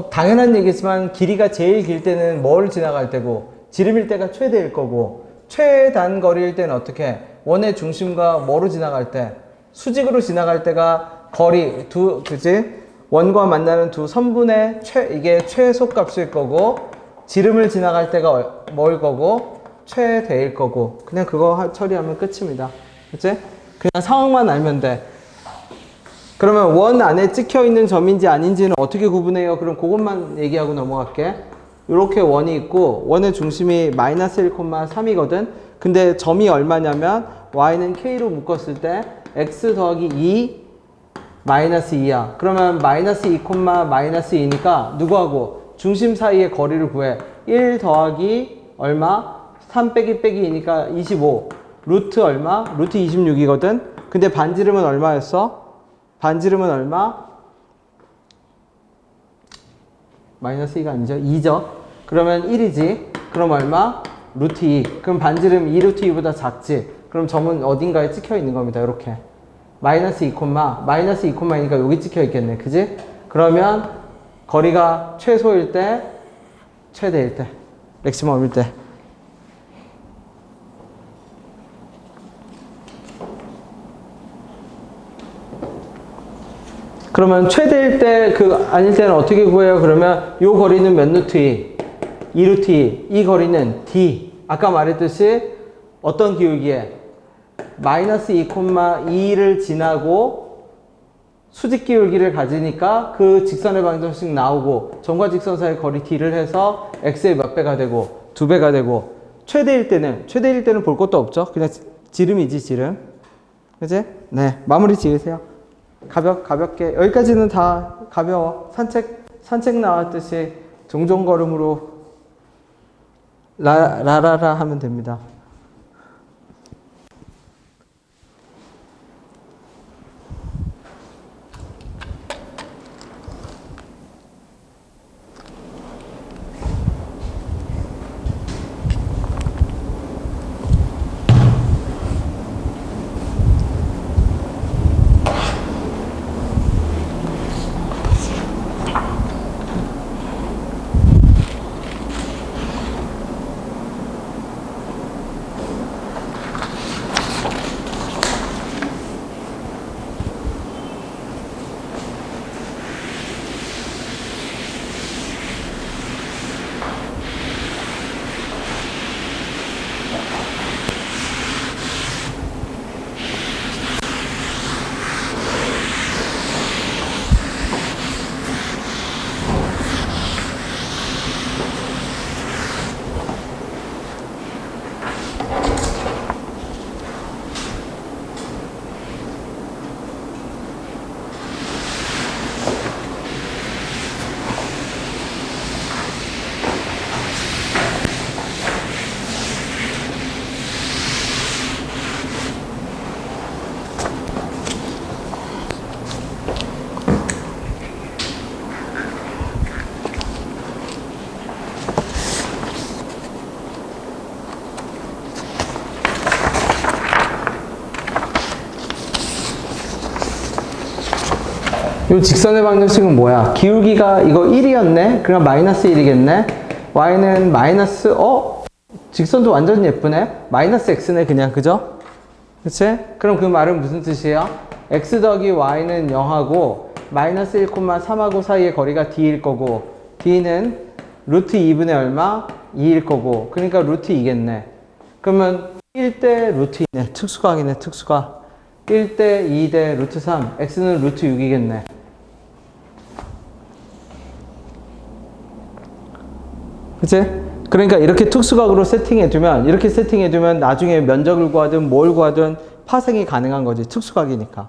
당연한 얘기지만 길이가 제일 길 때는 뭘 지나갈 때고 지름일 때가 최대일 거고 최단 거리일 때는 어떻게? 원의 중심과 뭐로 지나갈 때? 수직으로 지나갈 때가 거리 그지? 원과 만나는 두 선분의 이게 최소값일 거고 지름을 지나갈 때가 뭘 거고 최대일 거고 그냥 그거 처리하면 끝입니다. 그치? 그냥 상황만 알면 돼. 그러면 원 안에 찍혀 있는 점인지 아닌지는 어떻게 구분해요? 그럼 그것만 얘기하고 넘어갈게. 이렇게 원이 있고 원의 중심이 마이너스 1,3이거든. 근데 점이 얼마냐면 y는 k로 묶었을 때 x 더하기 2 마이너스 2야. 그러면 마이너스 2, 마이너스 2니까 누구하고? 중심 사이의 거리를 구해. 1 더하기 얼마? 3 빼기 2니까 25. 루트 얼마? 루트 26이거든. 근데 반지름은 얼마였어? 반지름은 얼마? 마이너스 2가 아니죠? 2죠. 그러면 1이지. 그럼 얼마? 루트 2. 그럼 반지름 2 루트 2보다 작지. 그럼 점은 어딘가에 찍혀 있는 겁니다. 이렇게. 마이너스 2, 마이너스 2,2니까 여기 찍혀 있겠네. 그지? 그러면 거리가 최소일 때, 최대일 때, 맥시멈일 때. 그러면 최대일 때, 아닐 때는 어떻게 구해요? 그러면 요 거리는 몇 루트 2? 2 루트 2. 이 거리는 D. 아까 말했듯이 어떤 기울기에? 마이너스 2,2를 지나고 수직 기울기를 가지니까 그 직선의 방정식 나오고 점과 직선 사이 거리 D를 해서 X의 몇 배가 되고 2배가 되고 최대일 때는 볼 것도 없죠. 그냥 지름이지, 지름. 그치? 네. 마무리 지으세요. 가볍게. 여기까지는 다 가벼워. 산책 나왔듯이 종종 걸음으로 라라라 하면 됩니다. 이 직선의 방정식은 뭐야? 기울기가 이거 1이었네? 그럼 마이너스 1이겠네? y는 마이너스, 직선도 완전 예쁘네? 마이너스 x네, 그냥, 그죠? 그치? 그럼 그 말은 무슨 뜻이에요? x 더하기 y는 0하고, 마이너스 1,3하고 사이의 거리가 d일 거고, d는 루트 2분의 얼마? 2일 거고, 그러니까 루트 2겠네. 그러면 1대 루트 2네. 특수각이네, 특수각. 1대 2대 루트 3, x는 루트 6이겠네. 그치? 그러니까 이렇게 특수각으로 세팅해두면 나중에 면적을 구하든 뭘 구하든 파생이 가능한 거지. 특수각이니까.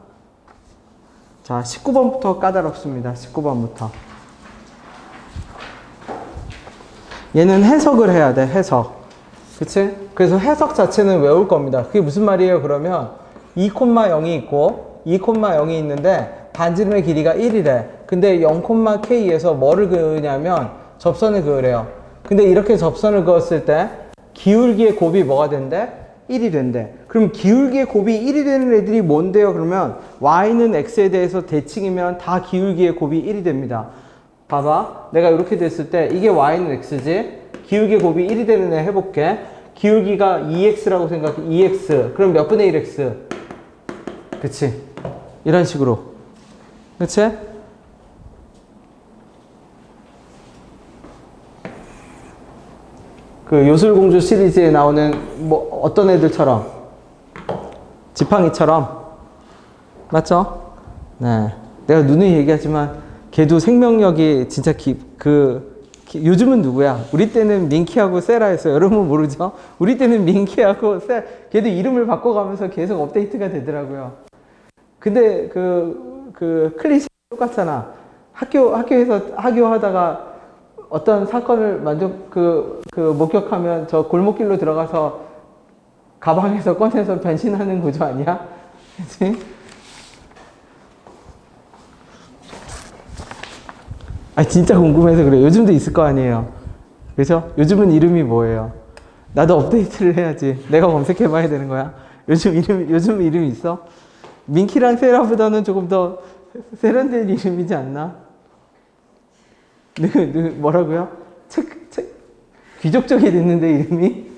자, 19번부터 까다롭습니다. 19번부터. 얘는 해석을 해야 돼, 해석. 그치? 그래서 해석 자체는 외울 겁니다. 그게 무슨 말이에요, 그러면? 2,0이 있고, 2,0이 있는데, 반지름의 길이가 1이래. 근데 0,k에서 뭐를 그으냐면 접선을 그으래요. 근데 이렇게 접선을 그었을 때 기울기의 곱이 뭐가 된대? 1이 된대. 그럼 기울기의 곱이 1이 되는 애들이 뭔데요? 그러면 y는 x에 대해서 대칭이면 다 기울기의 곱이 1이 됩니다. 봐봐. 내가 이렇게 됐을 때 이게 y는 x지? 기울기의 곱이 1이 되는 애 해볼게. 기울기가 2x라고 생각해. 2x. 그럼 몇 분의 1x? 그치? 이런 식으로. 그치? 그 요술공주 시리즈에 나오는 뭐 어떤 애들처럼 지팡이처럼 맞죠? 네, 내가 누누이 얘기하지만 걔도 생명력이 진짜 요즘은 누구야? 우리 때는 민키하고 세라였어요. 여러분 모르죠? 우리 때는 민키하고 세라, 걔도 이름을 바꿔가면서 계속 업데이트가 되더라고요. 근데 그 클리셰 똑같잖아. 학교에서 하다가 어떤 사건을 목격하면 저 골목길로 들어가서 가방에서 꺼내서 변신하는 구조 아니야? 그치? 아, 진짜 궁금해서 그래. 요즘도 있을 거 아니에요. 그죠? 요즘은 이름이 뭐예요? 나도 업데이트를 해야지. 내가 검색해봐야 되는 거야. 요즘 이름이 있어? 민키랑 세라보다는 조금 더 세련된 이름이지 않나? 뭐라고요? 귀족적이 됐는데 이름이?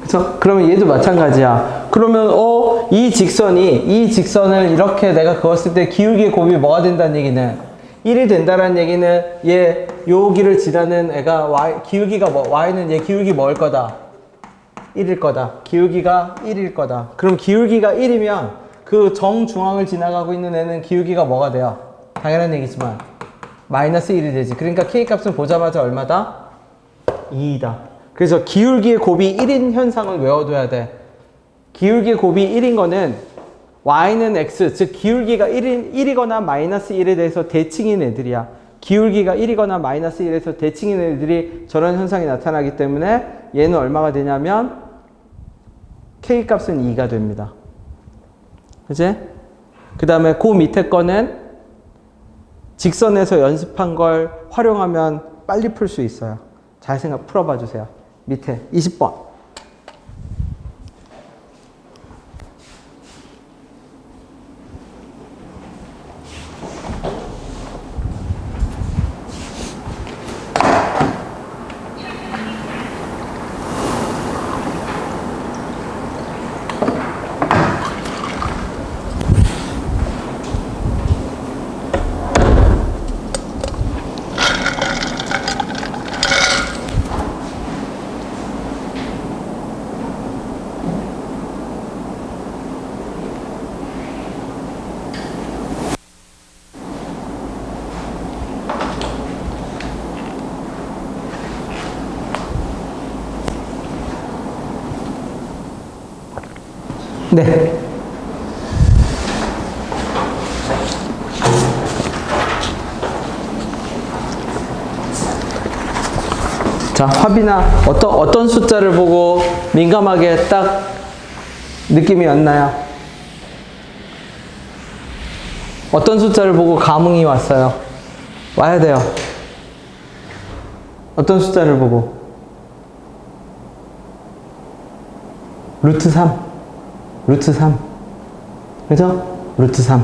그쵸? 그러면 얘도 마찬가지야. 그러면 이 직선을 이렇게 내가 그었을 때 기울기의 곱이 뭐가 된다는 얘기는 1이 된다는 얘기는 여기를 지나는 애가 기울기가 y는 얘 기울기 뭐일 거다? 1일 거다. 기울기가 1일 거다. 그럼 기울기가 1이면 그 정중앙을 지나가고 있는 애는 기울기가 뭐가 돼요? 당연한 얘기지만 마이너스 1이 되지. 그러니까 k 값은 보자마자 얼마다? 2이다. 그래서 기울기의 곱이 1인 현상을 외워둬야 돼. 기울기의 곱이 1인 거는 y는 x, 즉 기울기가 1이거나 마이너스 1에 대해서 대칭인 애들이야. 기울기가 1이거나 마이너스 1에서 대칭인 애들이 저런 현상이 나타나기 때문에 얘는 얼마가 되냐면 K값은 2가 됩니다. 그치? 그 다음에 그 밑에 거는 직선에서 연습한 걸 활용하면 빨리 풀 수 있어요. 잘 풀어봐 주세요. 밑에 20번. 네. 자, 화비나 어떤 숫자를 보고 민감하게 딱 느낌이 왔나요? 어떤 숫자를 보고 감흥이 왔어요? 와야 돼요. 어떤 숫자를 보고? 루트 3. 루트 3. 그죠? 루트 3.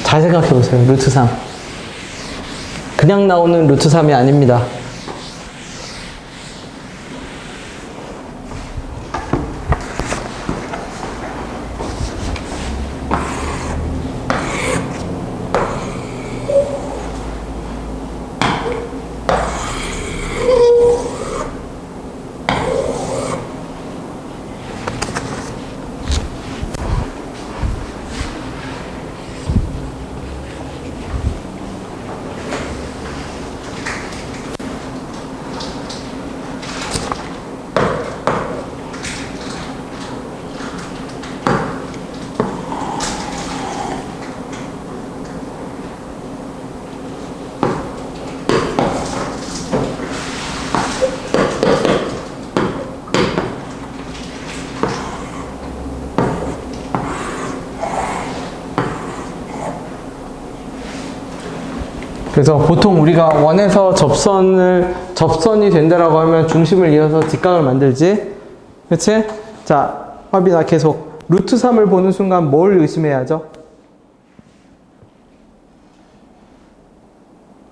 잘 생각해 보세요. 루트 3. 그냥 나오는 루트 3이 아닙니다. 그래서 보통 우리가 원에서 접선이 된다라고 하면 중심을 이어서 직각을 만들지. 그치? 자, 화빈아 계속. 루트 3을 보는 순간 뭘 의심해야죠?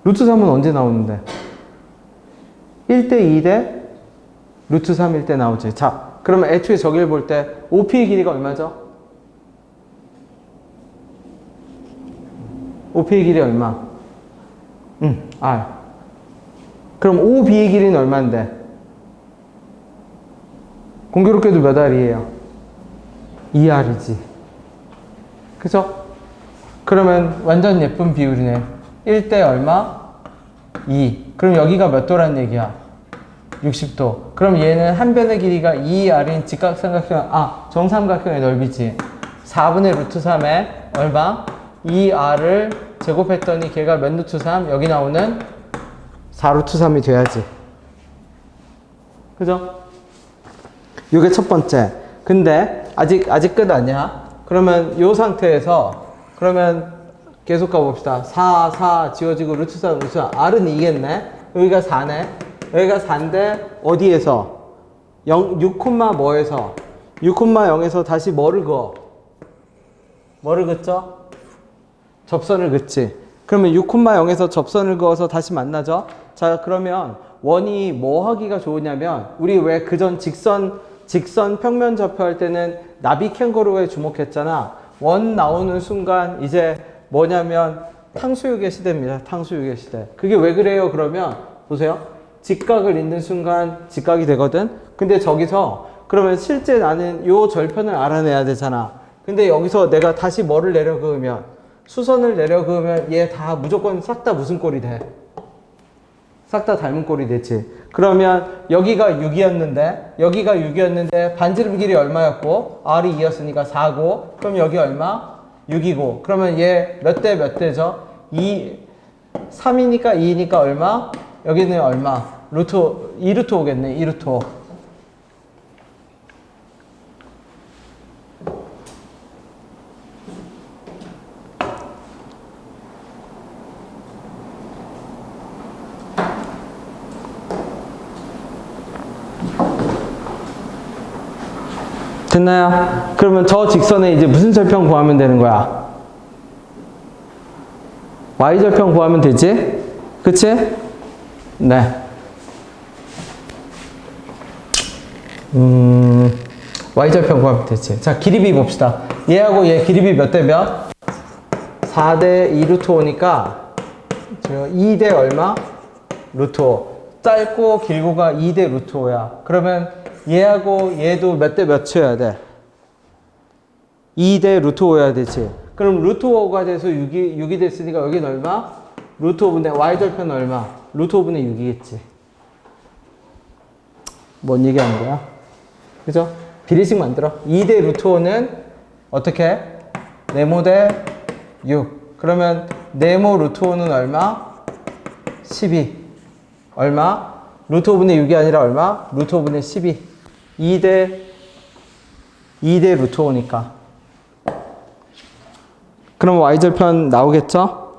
루트 3은 언제 나오는데? 1대 2대 루트 3일 때 나오지. 자, 그러면 애초에 저기를 볼 때 OP의 길이가 얼마죠? OP의 길이 얼마? R. 그럼 OB의 길이는 얼마인데? 공교롭게도 몇 R이에요? 2R이지. 그죠? 그러면 완전 예쁜 비율이네. 1대 얼마? 2. 그럼 여기가 몇 도란 얘기야? 60도. 그럼 얘는 한 변의 길이가 2R인 직각삼각형, 정삼각형의 넓이지. 4분의 루트 3에 얼마? 2R을 제곱했더니 걔가 몇 루트 3? 여기 나오는 4루트 3이 돼야지. 그죠? 요게 첫 번째. 근데 아직 끝 아니야. 그러면 요 상태에서 그러면 계속 가봅시다. 4 지워지고 루트 3 R은 2겠네. 여기가 4네. 여기가 4인데 어디에서? 6, 뭐에서? 6,0에서 다시 뭐를 그어? 뭐를 긋죠? 접선을 긋지. 그러면 6,0에서 접선을 그어서 다시 만나죠? 자, 그러면 원이 뭐 하기가 좋으냐면 우리 왜 그전 직선 평면 접혀 할 때는 나비 캥거루에 주목했잖아. 원 나오는 순간 이제 뭐냐면 탕수육의 시대입니다. 탕수육의 시대. 그게 왜 그래요? 그러면 보세요. 직각을 잇는 순간 직각이 되거든. 근데 저기서 그러면 실제 나는 요 절편을 알아내야 되잖아. 근데 여기서 내가 다시 뭐를 내려 그으면 수선을 내려 그으면 얘 다 무조건 싹 다 무슨 꼴이 돼? 싹 다 닮은 꼴이 되지. 그러면 여기가 6이었는데 반지름 길이 얼마였고 R이 2였으니까 4고 그럼 여기 얼마? 6이고 그러면 얘 몇 대 몇 대죠? 3이니까 2니까 얼마? 여기는 얼마? 2루트 오겠네. 2루트 5. 됐나요? 그러면 저 직선에 이제 무슨 절편 구하면 되는 거야? Y절편 구하면 되지? 그치? 네. Y절편 구하면 되지. 자, 길이비 봅시다. 얘하고 얘 길이비 몇 대 몇? 4대 2루트 5니까 2대 얼마? 루트 5. 짧고 길고가 2대 루트 5야. 그러면 얘하고 얘도 몇 대 몇 쳐야 돼? 2대 루트 5여야 되지. 그럼 루트 5가 돼서 6이 됐으니까 여기는 얼마? 루트 5분의 Y절편 얼마? 루트 5분의 6이겠지. 뭔 얘기하는 거야? 그죠? 비례식 만들어. 2대 루트 5는 어떻게? 네모 대 6. 그러면 네모 루트 5는 얼마? 12. 얼마? 루트 5분의 6이 아니라 얼마? 루트 5분의 12. 2대 루트 5니까. 그럼 Y절편 나오겠죠?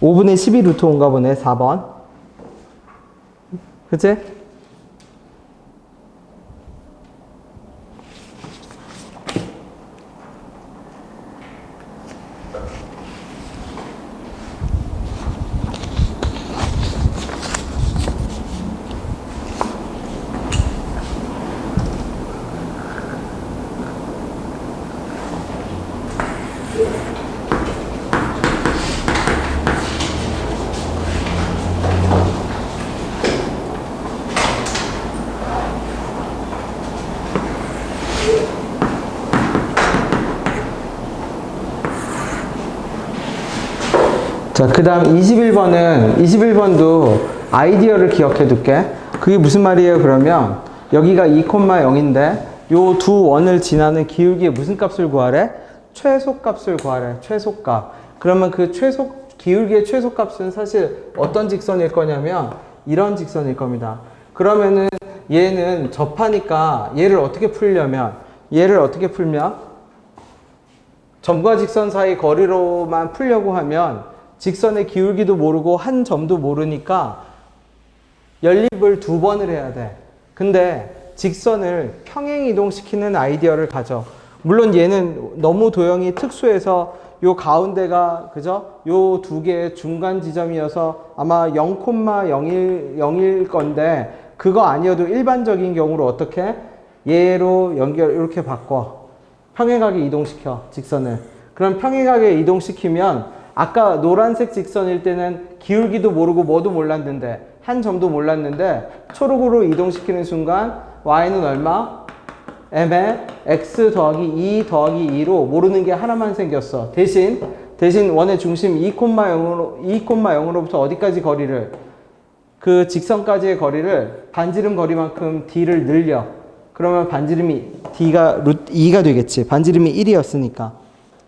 5분의 12 루트 5인가 보네. 4번. 그치? 자, 그 다음 21번도 아이디어를 기억해 둘게. 그게 무슨 말이에요? 그러면 여기가 2,0인데 요 두 원을 지나는 기울기의 무슨 값을 구하래? 최소값을 구하래. 최소값. 그러면 그 기울기의 최소값은 사실 어떤 직선일 거냐면 이런 직선일 겁니다. 그러면은 얘는 접하니까 얘를 어떻게 풀면 점과 직선 사이 거리로만 풀려고 하면 직선의 기울기도 모르고 한 점도 모르니까 연립을 2번을 해야 돼. 근데 직선을 평행 이동시키는 아이디어를 가져. 물론 얘는 너무 도형이 특수해서 요 가운데가 그죠? 요 두 개의 중간 지점이어서 아마 0,01일 건데 그거 아니어도 일반적인 경우로 어떻게? 얘로 연결 이렇게 바꿔. 평행하게 이동시켜 직선을. 그럼 평행하게 이동시키면 아까 노란색 직선일 때는 기울기도 모르고 뭐도 몰랐는데 한 점도 몰랐는데 초록으로 이동시키는 순간 y는 얼마? m에 x 더하기 2 더하기 2로 모르는 게 하나만 생겼어. 대신 원의 중심 2,0으로부터 어디까지 거리를? 그 직선까지의 거리를 반지름 거리만큼 d를 늘려. 그러면 반지름이 d가 루트 2가 되겠지. 반지름이 1이었으니까.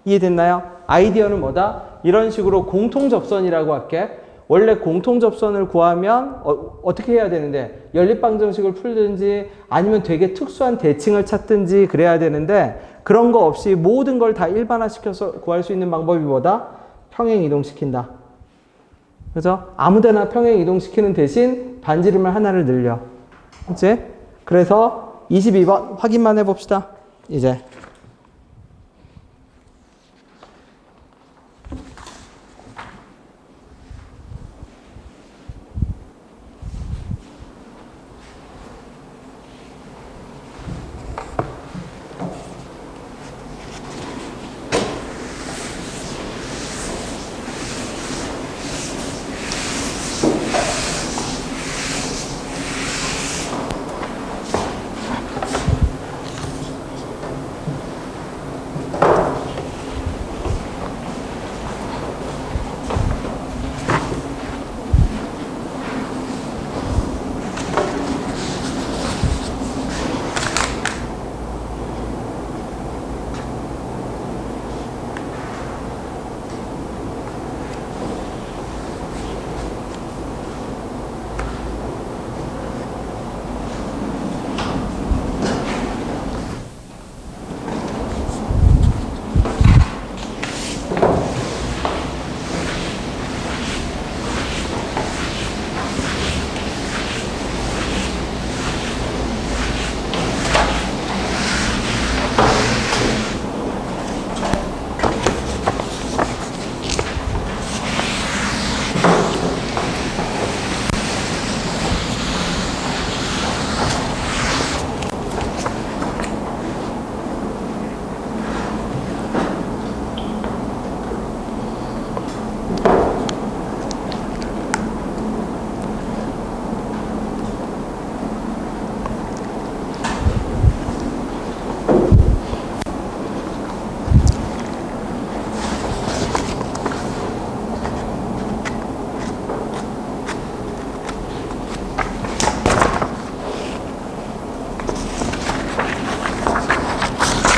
이해됐나요? 아이디어는 뭐다? 이런 식으로 공통접선이라고 할게. 원래 공통접선을 구하면 어떻게 해야 되는데 연립방정식을 풀든지 아니면 되게 특수한 대칭을 찾든지 그래야 되는데 그런 거 없이 모든 걸 다 일반화시켜서 구할 수 있는 방법이 뭐다? 평행 이동시킨다. 그죠? 아무데나 평행 이동시키는 대신 반지름을 하나를 늘려. 그치? 그래서 22번 확인만 해봅시다. 이제.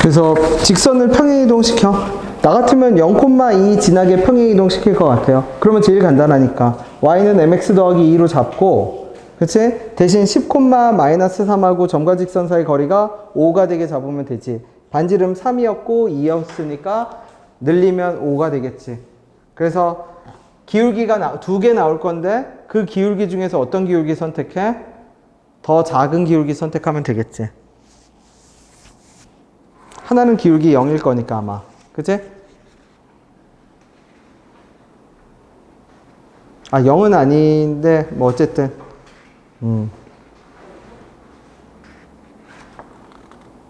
그래서 직선을 평행이동시켜. 나 같으면 0,2 지나게 평행이동시킬 것 같아요. 그러면 제일 간단하니까 y는 mx 더하기 2로 잡고, 그치? 대신 10,-3하고 점과 직선 사이 거리가 5가 되게 잡으면 되지. 반지름 3이었고 2였으니까 늘리면 5가 되겠지. 그래서 기울기가 2개 나올 건데 그 기울기 중에서 어떤 기울기 선택해? 더 작은 기울기 선택하면 되겠지. 하나는 기울기 0일 거니까 아마. 그치? 아, 0은 아닌데 뭐 어쨌든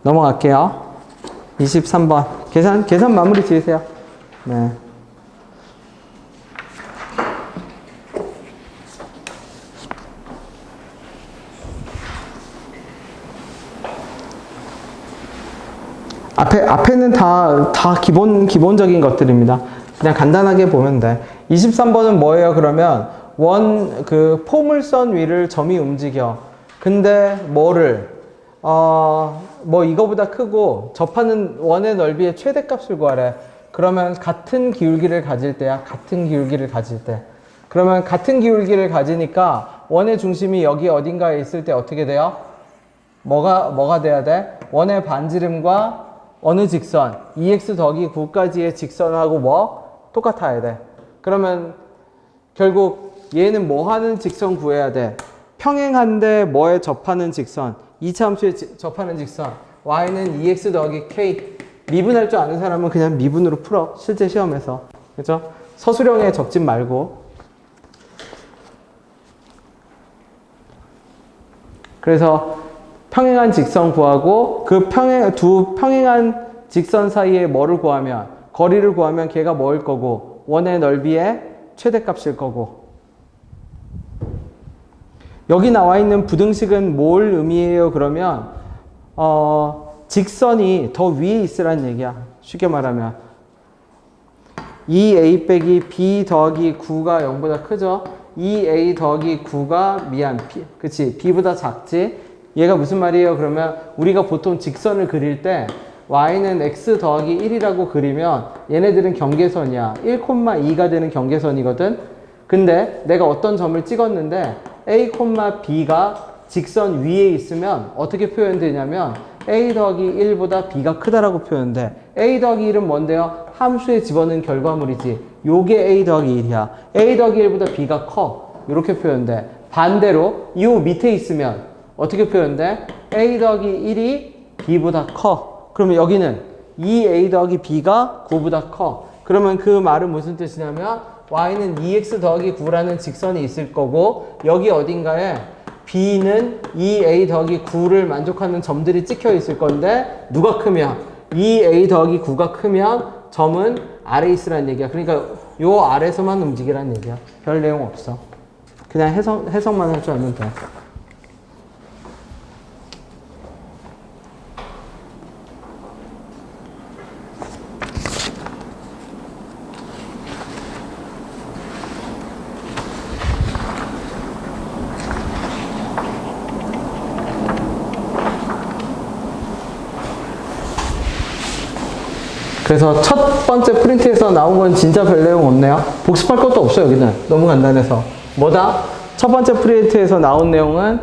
넘어갈게요. 23번 계산 마무리 지으세요. 네. 앞에는 다 기본적인 것들입니다. 그냥 간단하게 보면 돼. 23번은 뭐예요? 그러면 포물선 위를 점이 움직여. 근데 뭐를 뭐 이거보다 크고 접하는 원의 넓이의 최대값을 구하래. 그러면 같은 기울기를 가질 때야. 같은 기울기를 가질 때. 그러면 같은 기울기를 가지니까 원의 중심이 여기 어딘가에 있을 때 어떻게 돼요? 뭐가 돼야 돼? 원의 반지름과 어느 직선? 2x 더하기 9까지의 직선하고 뭐? 똑같아야 돼. 그러면 결국 얘는 뭐 하는 직선 구해야 돼? 평행한데 뭐에 접하는 직선? 2차 함수에 접하는 직선. y는 2x 더하기 k. 미분할 줄 아는 사람은 그냥 미분으로 풀어. 실제 시험에서. 그죠? 서술형에 적지 말고. 그래서 평행한 직선 구하고 그 두 평행한 직선 사이에 뭐를 구하면 거리를 구하면 걔가 뭐일 거고 원의 넓이의 최대값일 거고. 여기 나와 있는 부등식은 뭘 의미해요? 그러면 직선이 더 위에 있으란 얘기야. 쉽게 말하면 2a 빼기 b 더하기 9가 0보다 크죠? 2a 더하기 9가 그치? b보다 작지? 얘가 무슨 말이에요? 그러면 우리가 보통 직선을 그릴 때 y는 x 더하기 1이라고 그리면 얘네들은 경계선이야. 1,2가 되는 경계선이거든? 근데 내가 어떤 점을 찍었는데 a, b가 직선 위에 있으면 어떻게 표현되냐면 a 더하기 1보다 b가 크다라고 표현돼. a 더하기 1은 뭔데요? 함수에 집어넣은 결과물이지. 요게 a 더하기 1이야. a 더하기 1보다 b가 커. 이렇게 표현돼. 반대로 요 밑에 있으면 어떻게 표현돼? a 더하기 1이 b보다 커. 그러면 여기는 2a 더하기 b가 9보다 커. 그러면 그 말은 무슨 뜻이냐면 y는 2x 더하기 9라는 직선이 있을 거고 여기 어딘가에 b는 2a 더하기 9를 만족하는 점들이 찍혀 있을 건데 누가 크면 2a 더하기 9가 크면 점은 아래 있으라는 얘기야. 그러니까 요 아래서만 움직이라는 얘기야. 별 내용 없어. 그냥 해석만 할 줄 알면 돼. 그래서 첫 번째 프린트에서 나온 건 진짜 별 내용 없네요. 복습할 것도 없어 여기는. 너무 간단해서. 뭐다? 첫 번째 프린트에서 나온 내용은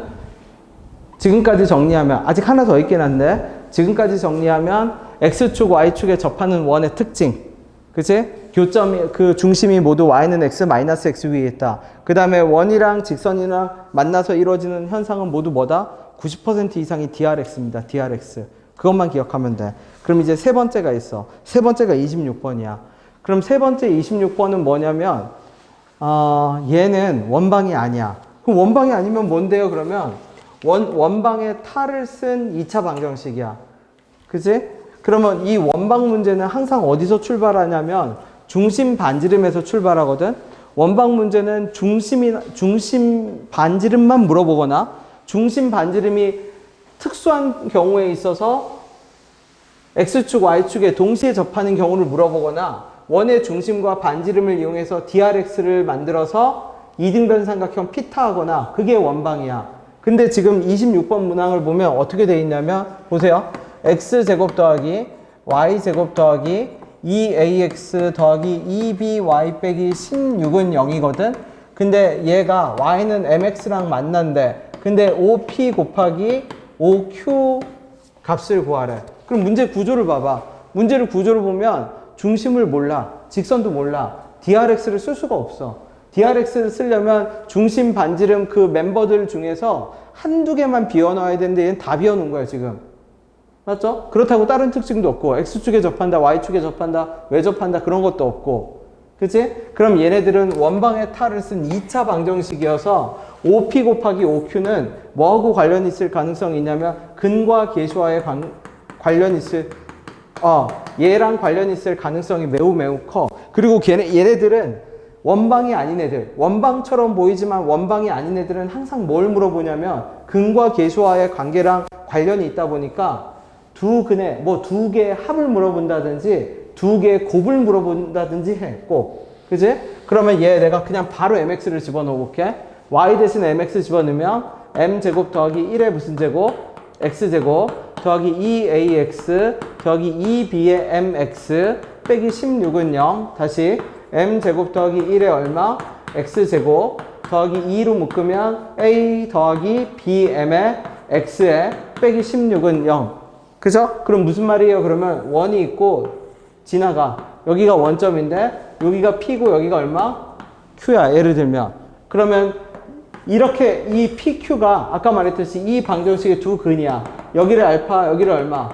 지금까지 정리하면 아직 하나 더 있긴 한데 지금까지 정리하면 x축, y축에 접하는 원의 특징. 그치? 교점이, 그 중심이 모두 y는 x, x 위에 있다. 그 다음에 원이랑 직선이랑 만나서 이루어지는 현상은 모두 뭐다? 90% 이상이 drx입니다. drx. 그것만 기억하면 돼. 그럼 이제 세 번째가 있어. 세 번째가 26번이야. 그럼 세 번째 26번은 뭐냐면 얘는 원방이 아니야. 그럼 원방이 아니면 뭔데요? 그러면 원방의 탈을 쓴 2차 방정식이야. 그치? 그러면 이 원방 문제는 항상 어디서 출발하냐면 중심 반지름에서 출발하거든. 원방 문제는 중심 반지름만 물어보거나 중심 반지름이 특수한 경우에 있어서 x축, y축에 동시에 접하는 경우를 물어보거나 원의 중심과 반지름을 이용해서 drx를 만들어서 이등변 삼각형 피타하거나 그게 원방이야. 근데 지금 26번 문항을 보면 어떻게 돼 있냐면 보세요. x제곱 더하기 y제곱 더하기 2ax 더하기 2by 빼기 16은 0이거든. 근데 얘가 y는 mx랑 만난대. 근데 5p 곱하기 5q 값을 구하래. 그럼 문제 구조를 봐봐. 문제를 구조를 보면 중심을 몰라. 직선도 몰라. drx를 쓸 수가 없어. drx를 쓰려면 중심 반지름 그 멤버들 중에서 한두 개만 비워놔야 되는데 얘는 다 비워놓은 거야 지금. 맞죠? 그렇다고 다른 특징도 없고 x축에 접한다, y축에 접한다, 왜 접한다 그런 것도 없고. 그치? 그럼 얘네들은 원방의 탈을 쓴 2차 방정식이어서 5p 곱하기 5q는 뭐하고 관련이 있을 가능성이 있냐면 근과 계수와의 관련이 있을 얘랑 관련이 있을 가능성이 매우 커. 그리고 얘네들은 원방이 아닌 애들, 원방처럼 보이지만 원방이 아닌 애들은 항상 뭘 물어보냐면 근과 계수와의 관계랑 관련이 있다 보니까 두 근의 두 개의 합을 물어본다든지 두 개의 곱을 물어본다든지 해. 꼭. 그지? 그러면 얘 내가 그냥 바로 mx를 집어넣어 볼게. y 대신 mx 집어넣으면 m제곱 더하기 1의 무슨 제곱? x제곱 더하기 2ax 더하기 2b의 mx 빼기 16은 0. 다시 m제곱 더하기 1의 얼마? x제곱 더하기 2로 묶으면 a 더하기 bm의 x에 빼기 16은 0. 그죠? 그럼 무슨 말이에요? 그러면 원이 있고 지나가. 여기가 원점인데 여기가 P고 여기가 얼마? Q야. 예를 들면. 그러면 이렇게 이 PQ가 아까 말했듯이 이 방정식의 두 근이야. 여기를 알파, 여기를 얼마?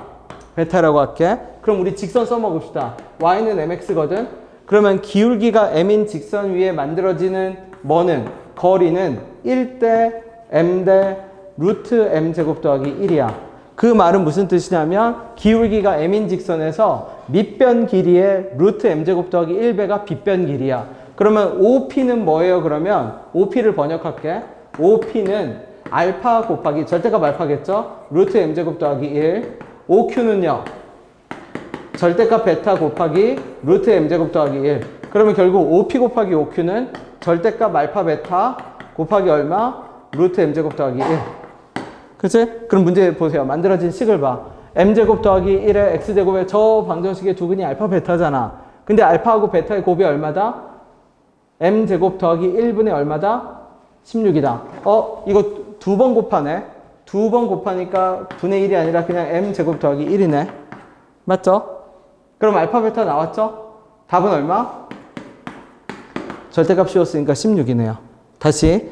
베타라고 할게. 그럼 우리 직선 써먹읍시다. y는 mx거든. 그러면 기울기가 m인 직선 위에 만들어지는 뭐는? 거리는 1대 m 대 루트 m 제곱 더하기 1이야. 그 말은 무슨 뜻이냐면 기울기가 m인 직선에서 밑변 길이의 루트 m 제곱 더하기 1배가 빗변 길이야. 그러면 OP는 뭐예요? 그러면 OP를 번역할게. OP는 알파 곱하기 절대값 알파겠죠? 루트 m 제곱 더하기 1. OQ는요? 절대값 베타 곱하기 루트 m 제곱 더하기 1. 그러면 결국 OP 곱하기 OQ는 절대값 알파 베타 곱하기 얼마? 루트 m 제곱 더하기 1. 그치? 그럼 문제 보세요. 만들어진 식을 봐. m 제곱 더하기 1에 x 제곱에 저 방정식의 두 근이 알파 베타잖아. 근데 알파하고 베타의 곱이 얼마다? m 제곱 더하기 1분의 얼마다? 16이다. 이거 두 번 곱하네. 두 번 곱하니까 분의 1이 아니라 그냥 m 제곱 더하기 1이네. 맞죠? 그럼 알파 베타 나왔죠? 답은 얼마? 절대값 씌웠으니까 16이네요. 다시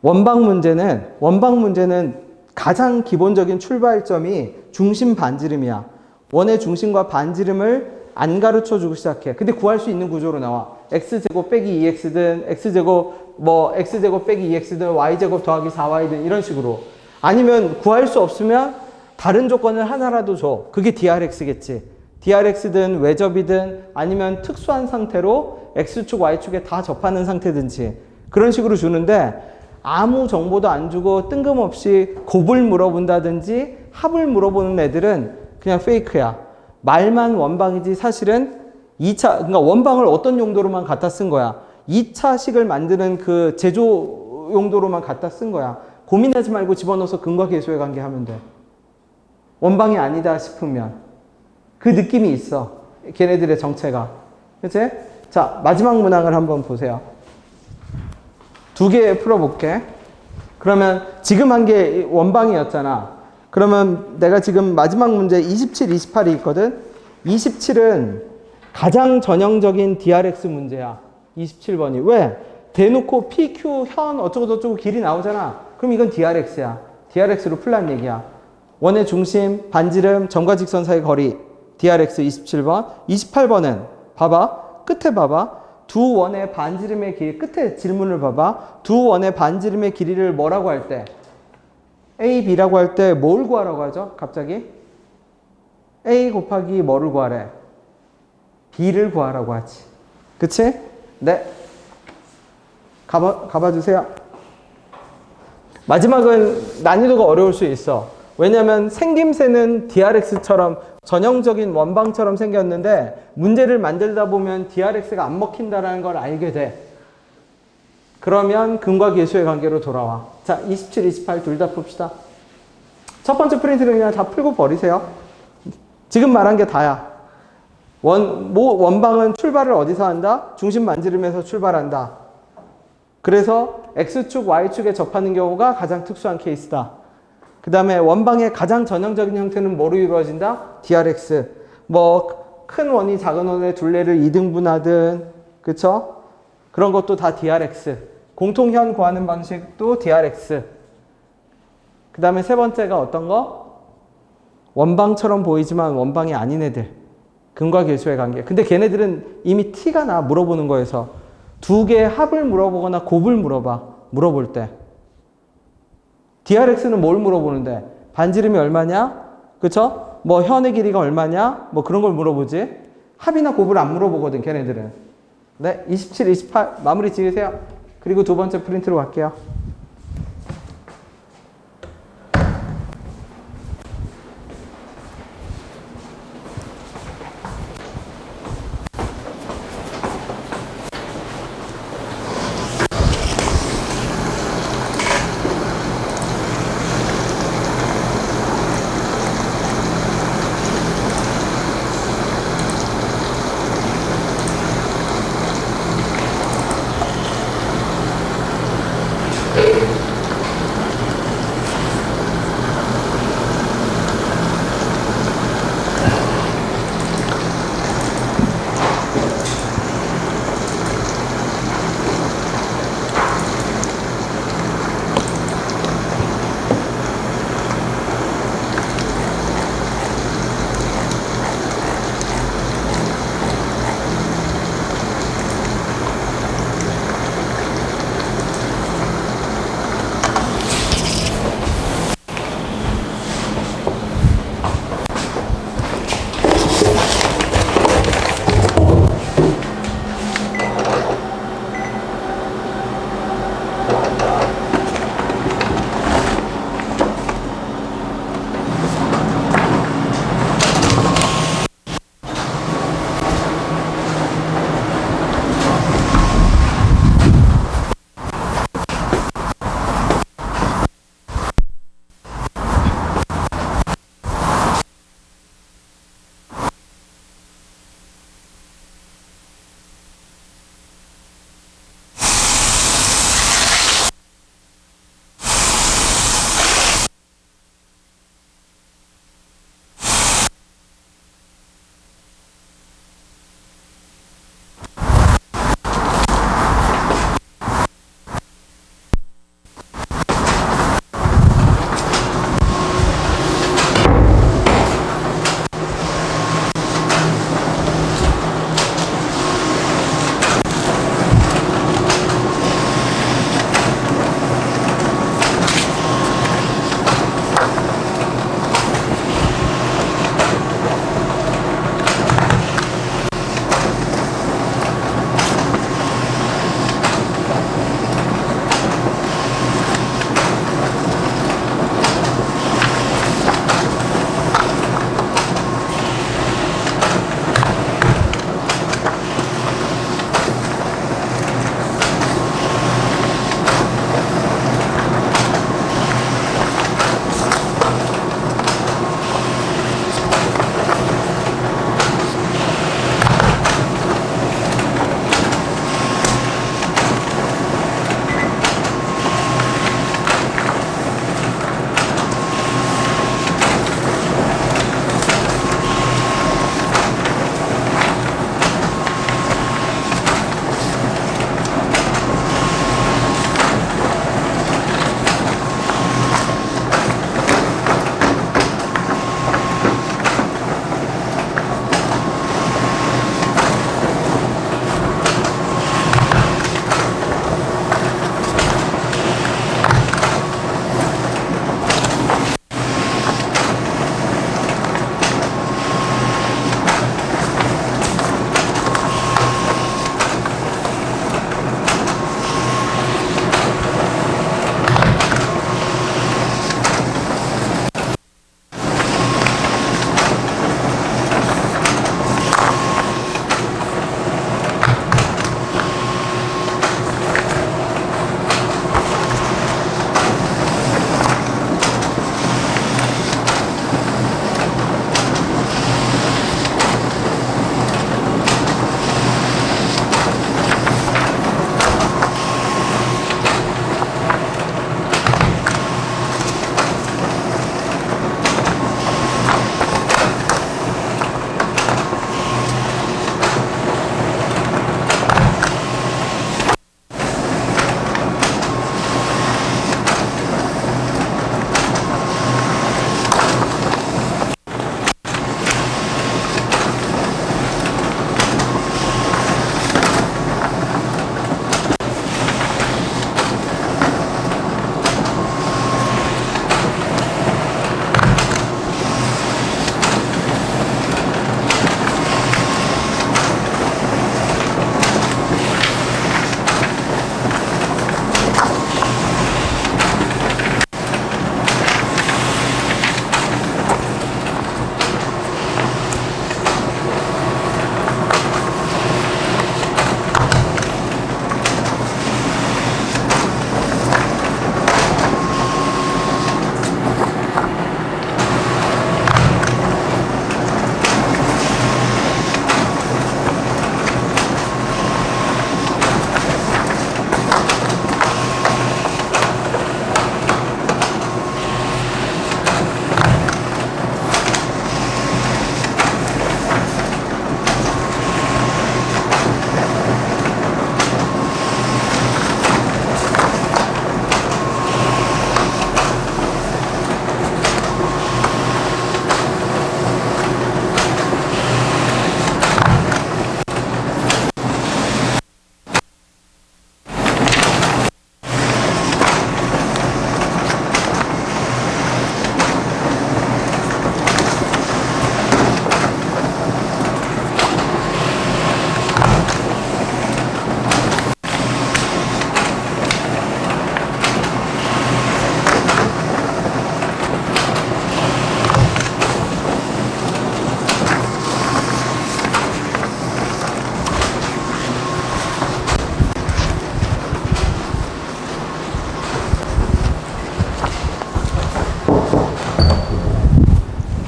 원방 문제는 가장 기본적인 출발점이 중심 반지름이야. 원의 중심과 반지름을 안 가르쳐 주고 시작해. 근데 구할 수 있는 구조로 나와. x제곱 빼기 2x든 x제곱 빼기 2x든 y제곱 더하기 4y든 이런 식으로. 아니면 구할 수 없으면 다른 조건을 하나라도 줘. 그게 drx겠지. drx든 외접이든 아니면 특수한 상태로 x축, y축에 다 접하는 상태든지 그런 식으로 주는데 아무 정보도 안 주고 뜬금없이 곱을 물어본다든지 합을 물어보는 애들은 그냥 페이크야. 말만 원방이지 사실은 2차, 그러니까 원방을 어떤 용도로만 갖다 쓴 거야. 2차 식을 만드는 그 제조 용도로만 갖다 쓴 거야. 고민하지 말고 집어넣어서 근과 계수의 관계 하면 돼. 원방이 아니다 싶으면. 그 느낌이 있어. 걔네들의 정체가. 그치? 자, 마지막 문항을 한번 보세요. 두 개 풀어볼게. 그러면 지금 한 게 원방이었잖아. 그러면 내가 지금 마지막 문제 27, 28이 있거든. 27은 가장 전형적인 DRX 문제야. 27번이. 왜? 대놓고 PQ, 현, 어쩌고저쩌고 길이 나오잖아. 그럼 이건 DRX야. DRX로 풀란 얘기야. 원의 중심, 반지름, 점과 직선 사이 거리. DRX 27번. 28번은 봐봐. 끝에 봐봐. 두 원의 반지름의 길이, 끝에 질문을 봐봐. 두 원의 반지름의 길이를 뭐라고 할 때? A, B라고 할 때 뭘 구하라고 하죠? 갑자기? A 곱하기 뭐를 구하래? B를 구하라고 하지. 그치? 네. 가봐 주세요. 마지막은 난이도가 어려울 수 있어. 왜냐면 생김새는 DRX처럼 전형적인 원방처럼 생겼는데 문제를 만들다 보면 DRX가 안 먹힌다는 걸 알게 돼. 그러면 근과 계수의 관계로 돌아와. 자, 27, 28 둘 다 풉시다. 첫 번째 프린트는 그냥 다 풀고 버리세요. 지금 말한 게 다야. 원방은 출발을 어디서 한다? 중심 반지름에서 출발한다. 그래서 X축, Y축에 접하는 경우가 가장 특수한 케이스다. 그 다음에 원방의 가장 전형적인 형태는 뭐로 이루어진다? DRX. 큰 원이 작은 원의 둘레를 2등분하든, 그쵸? 그런 것도 다 DRX. 공통현 구하는 방식도 DRX. 그 다음에 세 번째가 어떤 거? 원방처럼 보이지만 원방이 아닌 애들. 근과 계수의 관계. 근데 걔네들은 이미 티가 나, 물어보는 거에서. 두 개의 합을 물어보거나 곱을 물어볼 때. DRX는 뭘 물어보는데? 반지름이 얼마냐? 그쵸? 현의 길이가 얼마냐? 그런 걸 물어보지. 합이나 곱을 안 물어보거든, 걔네들은. 네, 27, 28 마무리 지으세요. 그리고 두 번째 프린트로 갈게요.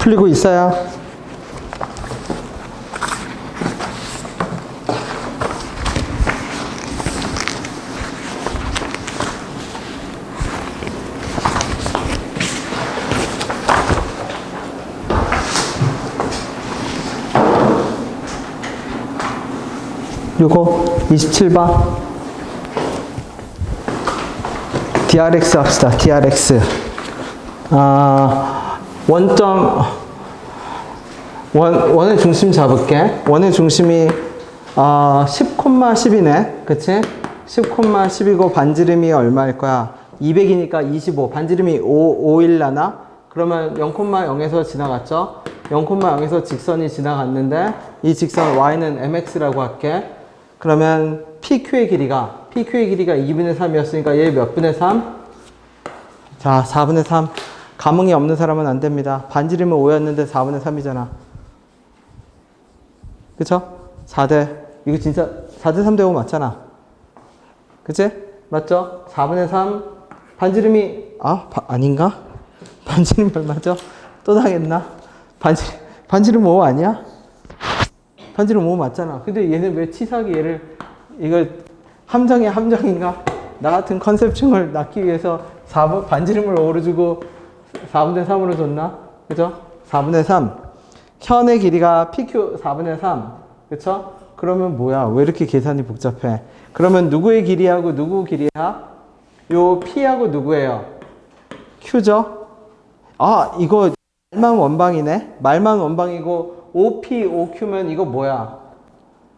풀리고 있어요? 요거 27번 DRX 합시다. DRX 원의 중심 잡을게. 원의 중심이 10,10이네. 그치? 10,10이고 반지름이 얼마일 거야? 200이니까 25. 반지름이 5일라나? 그러면 0,0에서 지나갔죠? 0,0에서 직선이 지나갔는데 이 직선 y는 mx라고 할게. 그러면 PQ의 길이가 2분의 3이었으니까 얘 몇 분의 3? 자, 4분의 3. 감흥이 없는 사람은 안 됩니다. 반지름은 5였는데 4분의 3이잖아. 그쵸? 4대, 이거 진짜 4대 3대 5 맞잖아. 그치? 맞죠? 4분의 3. 반지름이, 아닌가? 반지름이 얼마죠? 또 당했나? 반지름 5 아니야? 반지름 5 맞잖아. 근데 얘는 왜 치사하게 얘를, 이거 함정의 함정인가? 나 같은 컨셉충을 낳기 위해서 반지름을 5로 주고 4분의 3으로 줬나? 그죠? 4분의 3. 현의 길이가 PQ 4분의 3. 그쵸? 그러면 뭐야? 왜 이렇게 계산이 복잡해? 그러면 누구의 길이하고 누구 길이야? 요 P하고 누구예요? Q죠? 이거 말만 원방이네? 말만 원방이고 OP, OQ면 이거 뭐야?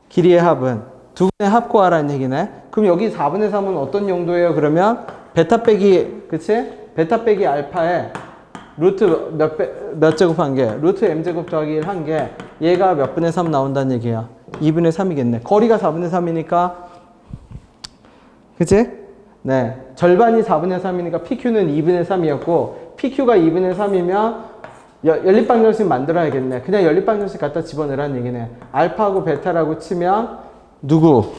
길이의 합은? 두 분의 합 구하라는 얘기네? 그럼 여기 4분의 3은 어떤 용도예요? 그러면 베타 빼기, 그치? 베타 빼기 알파에 루트 몇 제곱 한 개? 루트 m제곱 더하기 1 한 개. 얘가 몇 분의 3 나온다는 얘기야? 2분의 3이겠네. 거리가 4분의 3이니까, 그치? 네. 절반이 4분의 3이니까 PQ는 2분의 3이었고, PQ가 2분의 3이면 연립방정식 만들어야겠네. 그냥 연립방정식 갖다 집어넣으라는 얘기네. 알파하고 베타라고 치면, 누구?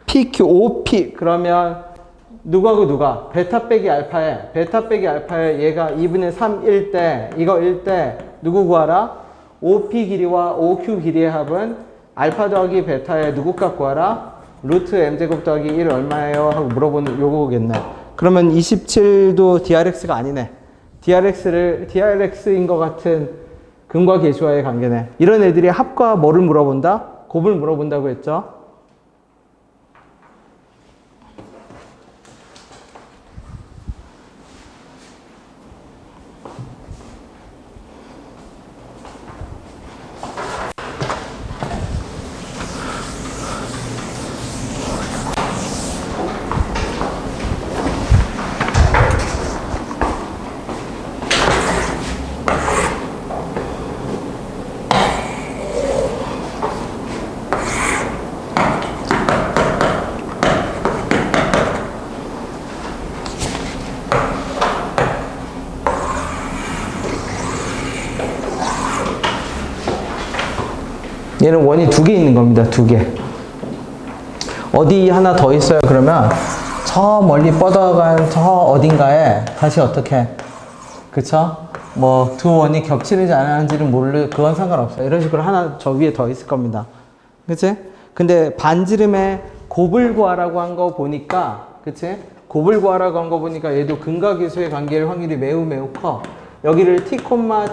PQ, OP. 그러면, 누구하고 누가? 베타 빼기 알파에 얘가 2분의 3일 때, 이거 1 때, 누구 구하라? OP 길이와 OQ 길이의 합은 알파 더하기 베타에 누구 값 구하라? 루트 m제곱 더하기 1 얼마예요? 하고 물어보는 요거겠네. 그러면 27도 DRX가 아니네. DRX인 것 같은 근과 계수와의 관계네. 이런 애들이 합과 뭐를 물어본다? 곱을 물어본다고 했죠. 얘는 원이 2개 있는 겁니다. 2개. 어디 하나 더 있어요. 그러면 저 멀리 뻗어간 저 어딘가에 다시 어떻게, 그쵸? 뭐 두 원이 겹치는지 안 하는지는 그건 상관없어요. 이런 식으로 하나 저 위에 더 있을 겁니다. 그치? 근데 반지름에 곱을 구하라고 한 거 보니까, 그치? 곱을 구하라고 한 거 보니까 얘도 근과 계수의 관계일 확률이 매우 커. 여기를 t,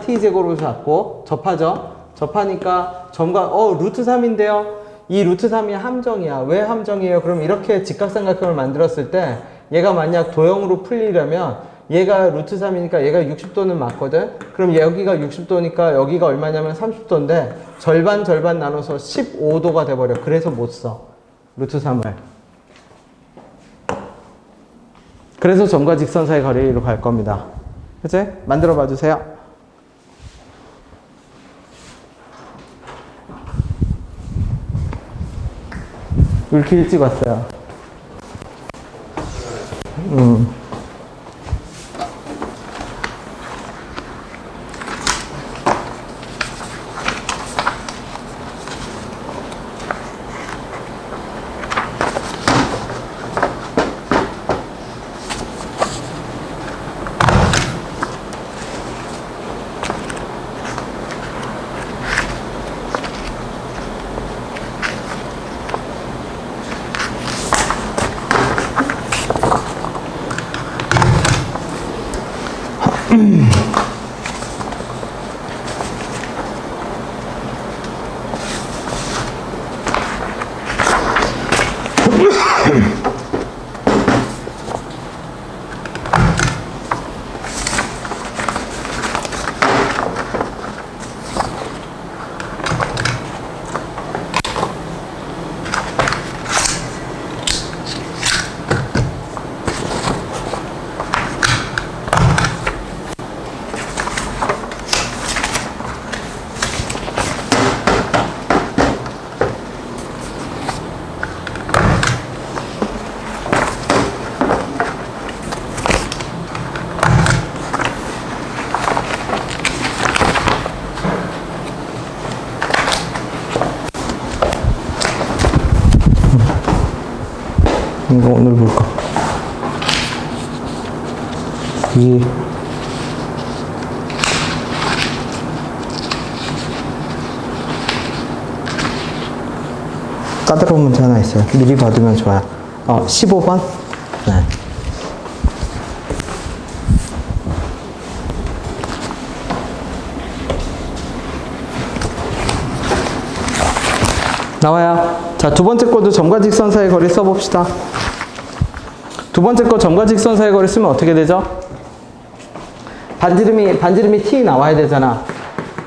t 제곱으로 잡고 접하죠? 접하니까 점과 루트 3인데요. 이 루트 3이 함정이야. 왜 함정이에요? 그럼 이렇게 직각삼각형을 만들었을 때 얘가 만약 도형으로 풀리려면 얘가 루트 3이니까 얘가 60도는 맞거든. 그럼 여기가 60도니까 여기가 얼마냐면 30도인데 절반 나눠서 15도가 돼버려. 그래서 못 써. 루트 3을. 그래서 점과 직선 사이 거리로 갈 겁니다. 그치? 만들어 봐 주세요. 왜 이렇게 일찍 왔어요? 이거 오늘 볼까? 이 까다로운 문제 하나 있어요. 미리 받으면 좋아요. 15번. 네. 나와요. 자, 두 번째 거도 점과 직선 사이의 거리 써봅시다. 두 번째 거 점과 직선 사이의 거리 쓰면 어떻게 되죠? 반지름이 t 나와야 되잖아.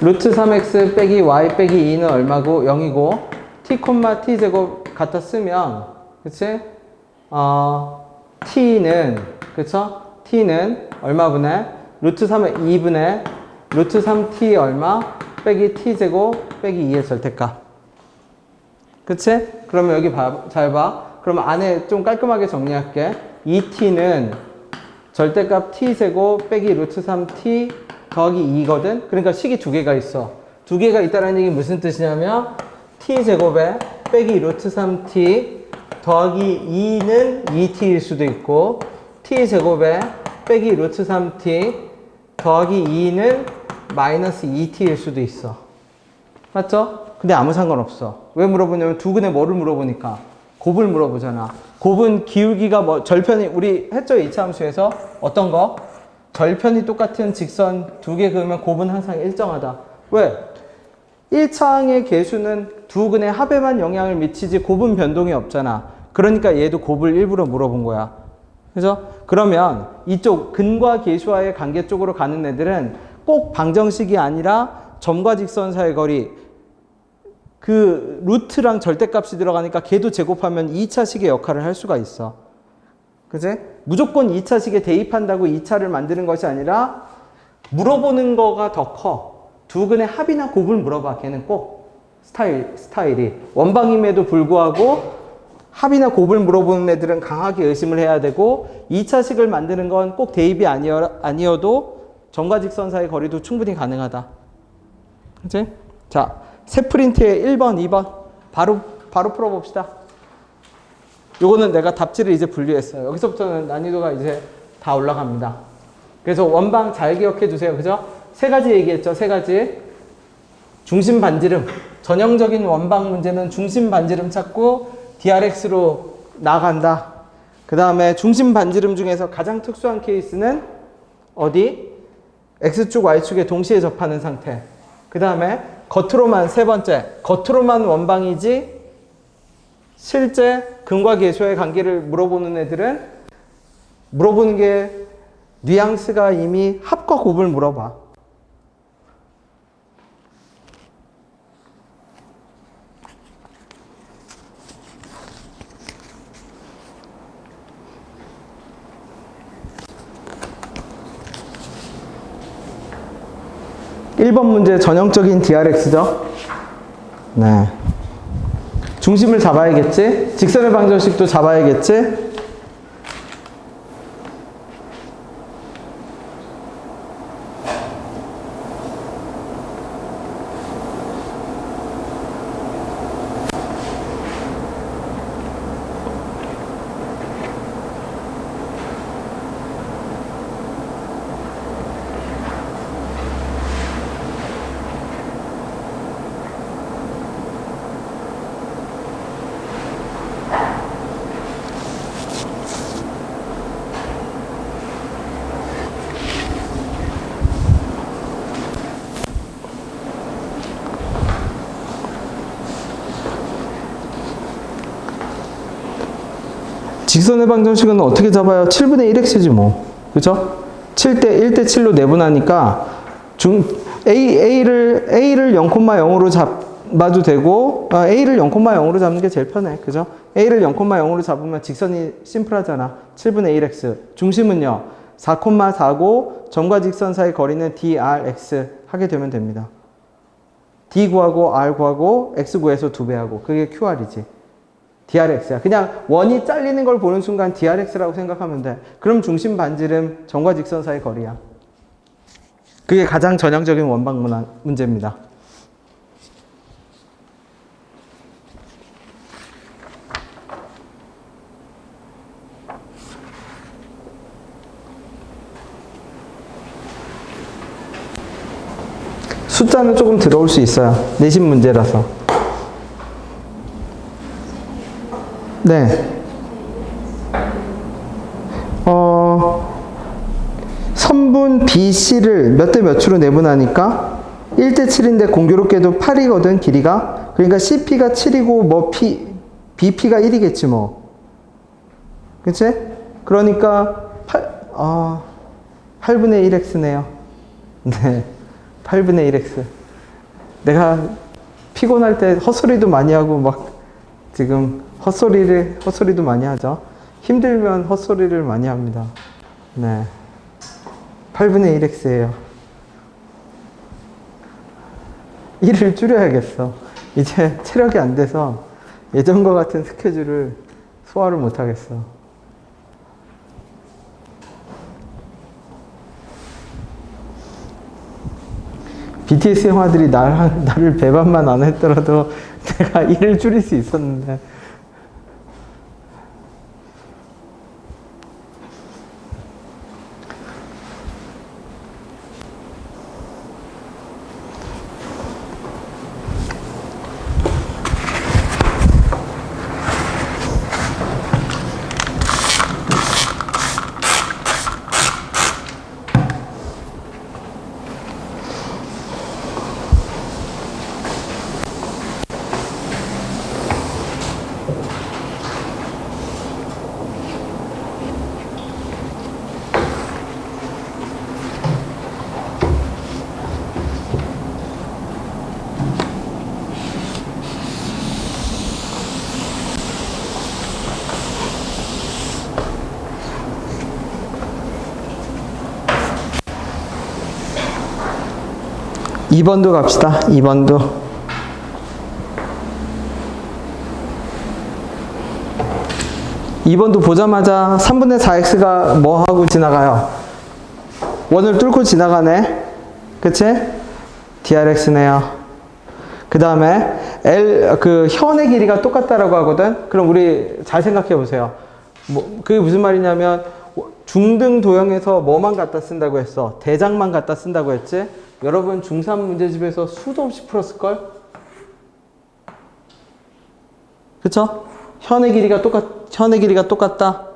루트 3x 빼기 y 빼기 2는 얼마고? 0이고 t, t 제곱 갖다 쓰면 그치? t는 그쵸? t는 얼마분의? 루트 3의 2분의 루트 3t 얼마? 빼기 t 제곱 빼기 2의 절대값. 그치? 그러면 여기 잘 봐. 그러면 안에 좀 깔끔하게 정리할게. 2t는 절대값 t제곱 빼기 루트 3t 더하기 2거든? 그러니까 식이 두 개가 있어. 두 개가 있다는 얘기 무슨 뜻이냐면 t제곱에 빼기 루트 3t 더하기 2는 2t일 수도 있고 t제곱에 빼기 루트 3t 더하기 2는 마이너스 2t일 수도 있어. 맞죠? 근데 아무 상관없어. 왜 물어보냐면 두 근에 뭐를 물어보니까 곱을 물어보잖아. 곱은 기울기가 절편이 우리 했죠? 2차 함수에서 어떤 거? 절편이 똑같은 직선 두 개 그으면 곱은 항상 일정하다. 왜? 1차항의 계수는 두 근의 합에만 영향을 미치지 곱은 변동이 없잖아. 그러니까 얘도 곱을 일부러 물어본 거야. 그죠? 그러면 이쪽 근과 계수와의 관계 쪽으로 가는 애들은 꼭 방정식이 아니라 점과 직선 사이의 거리 그 루트랑 절대값이 들어가니까 걔도 제곱하면 2차식의 역할을 할 수가 있어. 그치? 무조건 2차식에 대입한다고 2차를 만드는 것이 아니라 물어보는 거가 더 커. 두 근의 합이나 곱을 물어봐. 걔는 꼭 스타일이. 원방임에도 불구하고 합이나 곱을 물어보는 애들은 강하게 의심을 해야 되고 2차식을 만드는 건 꼭 대입이 아니어도 점과 직선 사이의 거리도 충분히 가능하다. 그치? 자, 새 프린트에 1번, 2번 바로 풀어봅시다. 요거는 내가 답지를 이제 분류했어요. 여기서부터는 난이도가 이제 다 올라갑니다. 그래서 원방 잘 기억해 두세요. 그죠? 세 가지 얘기했죠. 세 가지. 중심 반지름. 전형적인 원방 문제는 중심 반지름 찾고 DRX로 나간다. 그 다음에 중심 반지름 중에서 가장 특수한 케이스는 어디? X축, Y축에 동시에 접하는 상태. 그 다음에 겉으로만 세 번째. 겉으로만 원방이지 실제 근과 계수의 관계를 물어보는 애들은 물어보는 게 뉘앙스가 이미 합과 곱을 물어봐. (1번) 문제 전형적인 DRX죠. 네. 중심을 잡아야겠지? 직선의 방정식도 잡아야겠지? 직선의 방정식은 어떻게 잡아요? 7분의 1x지 뭐. 그죠? 7대 1대 7로 내분하니까 A를 0,0으로 잡아도 되고 A를 0,0으로 잡는 게 제일 편해. 그죠? A를 0,0으로 잡으면 직선이 심플하잖아. 7분의 1x. 중심은요. 4,4고 점과 직선 사이 거리는 DRX 하게 되면 됩니다. D 구하고 R 구하고 X 구해서 2배하고 그게 QR이지. DRX야. 그냥 원이 잘리는 걸 보는 순간 DRX라고 생각하면 돼. 그럼 중심 반지름 점과 직선 사이 거리야. 그게 가장 전형적인 원방 문제입니다. 숫자는 조금 들어올 수 있어요. 내신 문제라서. 네. 선분 BC를 몇 대 몇으로 내분하니까 1대 7인데 공교롭게도 8이거든, 길이가. 그러니까 CP가 7이고 뭐 BP가 1이겠지 뭐. 그치? 그러니까 8분의 1x네요. 네. 8분의 1x. 내가 피곤할 때 헛소리도 많이 하고 막 지금 헛소리도 많이 하죠. 힘들면 헛소리를 많이 합니다. 네. 8분의 1x예요. 1을 줄여야겠어. 이제 체력이 안 돼서 예전과 같은 스케줄을 소화를 못 하겠어. BTS 영화들이 나를 배반만 안 했더라도 내가 일을 줄일 수 있었는데. 이 2번도 갑시다. 2번도. 2번도 보자마자 3분의 4x가 뭐 하고 지나가요? 원을 뚫고 지나가네. 그치? drx네요. 그 다음에 현의 길이가 똑같다라고 하거든. 그럼 우리 잘 생각해 보세요. 그게 무슨 말이냐면 중등 도형에서 뭐만 갖다 쓴다고 했어? 대장만 갖다 쓴다고 했지? 여러분 중3 문제집에서 수도 없이 풀었을걸? 그쵸? 현의 길이가 똑같다.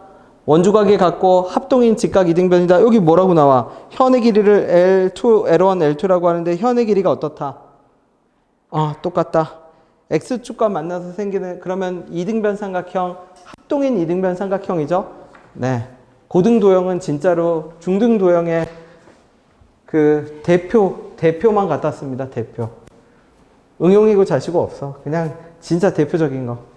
원주각이 같고 합동인 직각 이등변이다. 여기 뭐라고 나와? 현의 길이를 L2, L1, L2라고 하는데 현의 길이가 어떻다? 똑같다. X축과 만나서 생기는, 그러면 이등변 삼각형, 합동인 이등변 삼각형이죠? 네. 고등도형은 진짜로 중등도형의 그 대표만 갖다 씁니다. 대표. 응용이고 자시고 없어. 그냥 진짜 대표적인 거.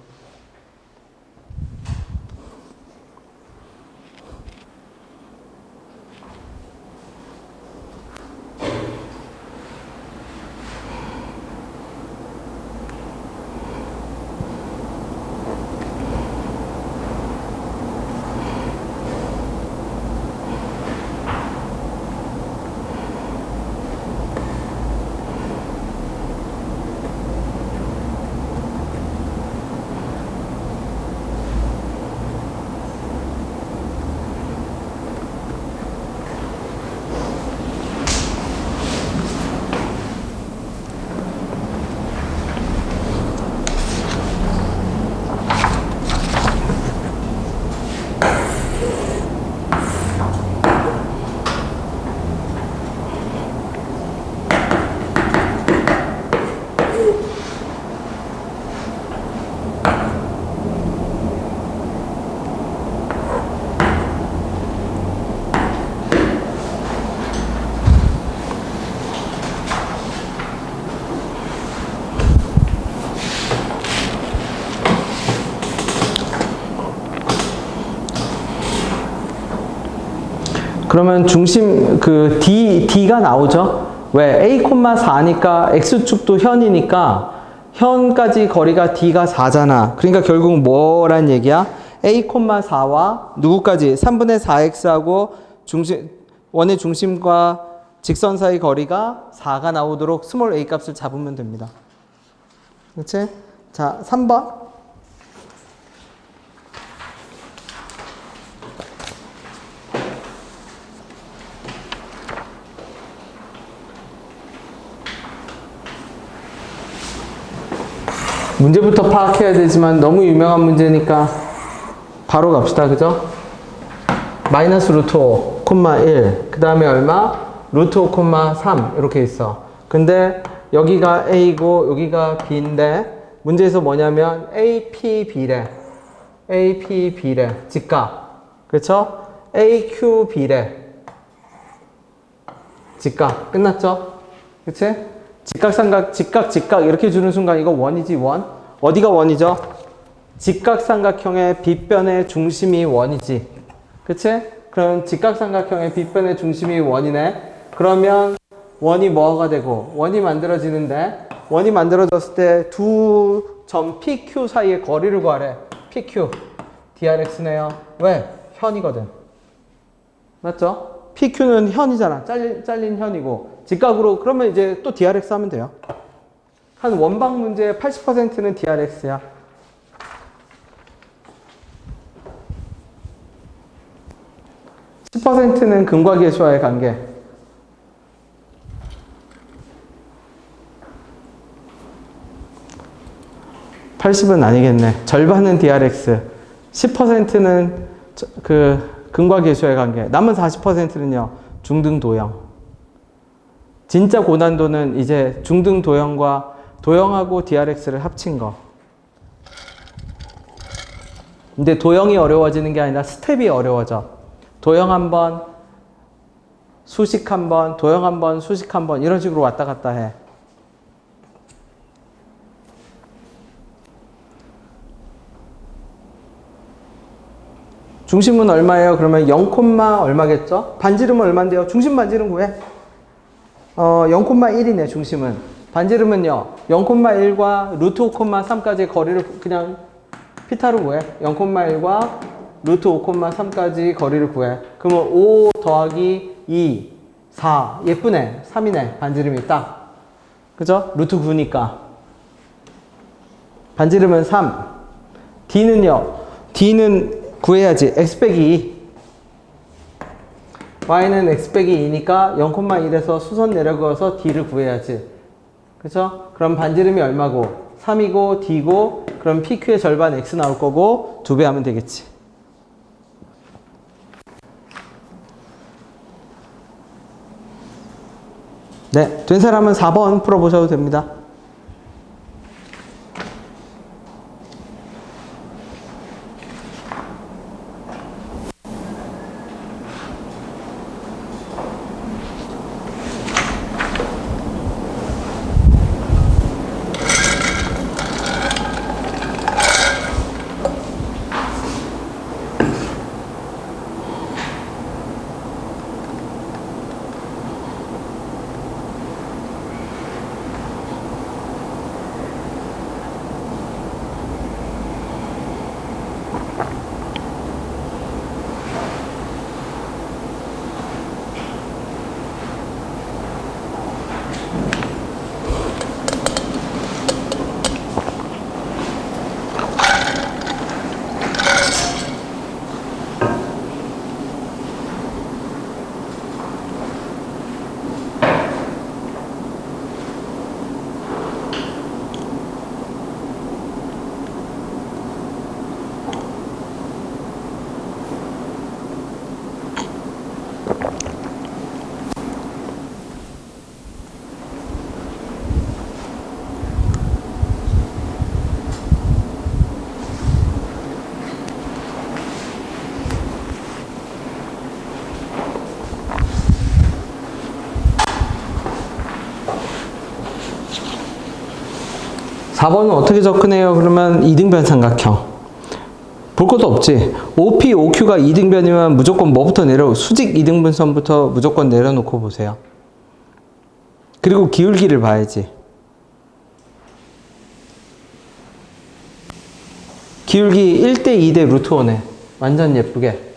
그러면 중심 D가 나오죠? 왜? A,4니까 X축도 현이니까 현까지 거리가 D가 4잖아. 그러니까 결국 뭐란 얘기야? A,4와 누구까지? 3분의 4X하고 원의 중심과 직선 사이 거리가 4가 나오도록 스몰 a 값을 잡으면 됩니다. 그치? 자, 3번. 문제부터 파악해야 되지만 너무 유명한 문제니까 바로 갑시다. 그죠? 마이너스 루트 5, 1. 그 다음에 얼마? 루트 5, 3. 이렇게 있어. 근데 여기가 A고 여기가 B인데 문제에서 뭐냐면 APB래. APB래. 직각. 그렇죠? AQB래. 직각. 끝났죠? 그치? 직각삼각, 직각 이렇게 주는 순간 이거 원이지, 원? 어디가 원이죠? 직각삼각형의 빗변의 중심이 원이지. 그치? 그럼 직각삼각형의 빗변의 중심이 원이네. 그러면 원이 뭐가 되고? 원이 만들어지는데 원이 만들어졌을 때 두 점 PQ 사이의 거리를 구하래. PQ. DRX네요. 왜? 현이거든. 맞죠? PQ는 현이잖아. 잘린 현이고. 직각으로 그러면 이제 또 DRX 하면 돼요. 한 원방 문제의 80%는 DRX야. (10%는) 근과 계수와의 관계. 80은 아니겠네. 절반은 DRX. 10%는 그 근과 계수와의 관계. 남은 40%는요. 중등 도형. 진짜 고난도는 이제 중등 도형과 도형하고 DRX를 합친 거. 근데 도형이 어려워지는 게 아니라 스텝이 어려워져. 도형 한 번, 수식 한 번, 도형 한 번, 수식 한 번 이런 식으로 왔다 갔다 해. 중심은 얼마예요? 그러면 0, 얼마겠죠? 반지름은 얼마인데요? 중심 반지름 구해. 0,1이네, 중심은. 반지름은요, 0,1과 루트 5,3까지 거리를 그냥 피타로 구해. 0,1과 루트 5,3까지 거리를 구해. 그러면 5 더하기 2, 4. 예쁘네. 3이네. 반지름이 딱. 그죠? 루트 9니까. 반지름은 3. D는요, D는 구해야지. x 빼기 2. y는 x 빼기 2니까 0,1에서 수선 내려가서 d를 구해야지. 그쵸? 그럼 반지름이 얼마고? 3이고 d고 그럼 pq의 절반 x 나올 거고 2배 하면 되겠지. 네, 된 사람은 4번 풀어보셔도 됩니다. 4번은 어떻게 접근해요? 그러면 이등변 삼각형. 볼 것도 없지. OP, OQ가 이등변이면 무조건 뭐부터 수직 이등분선부터 무조건 내려놓고 보세요. 그리고 기울기를 봐야지. 기울기 1대 2대 루트 1에 완전 예쁘게.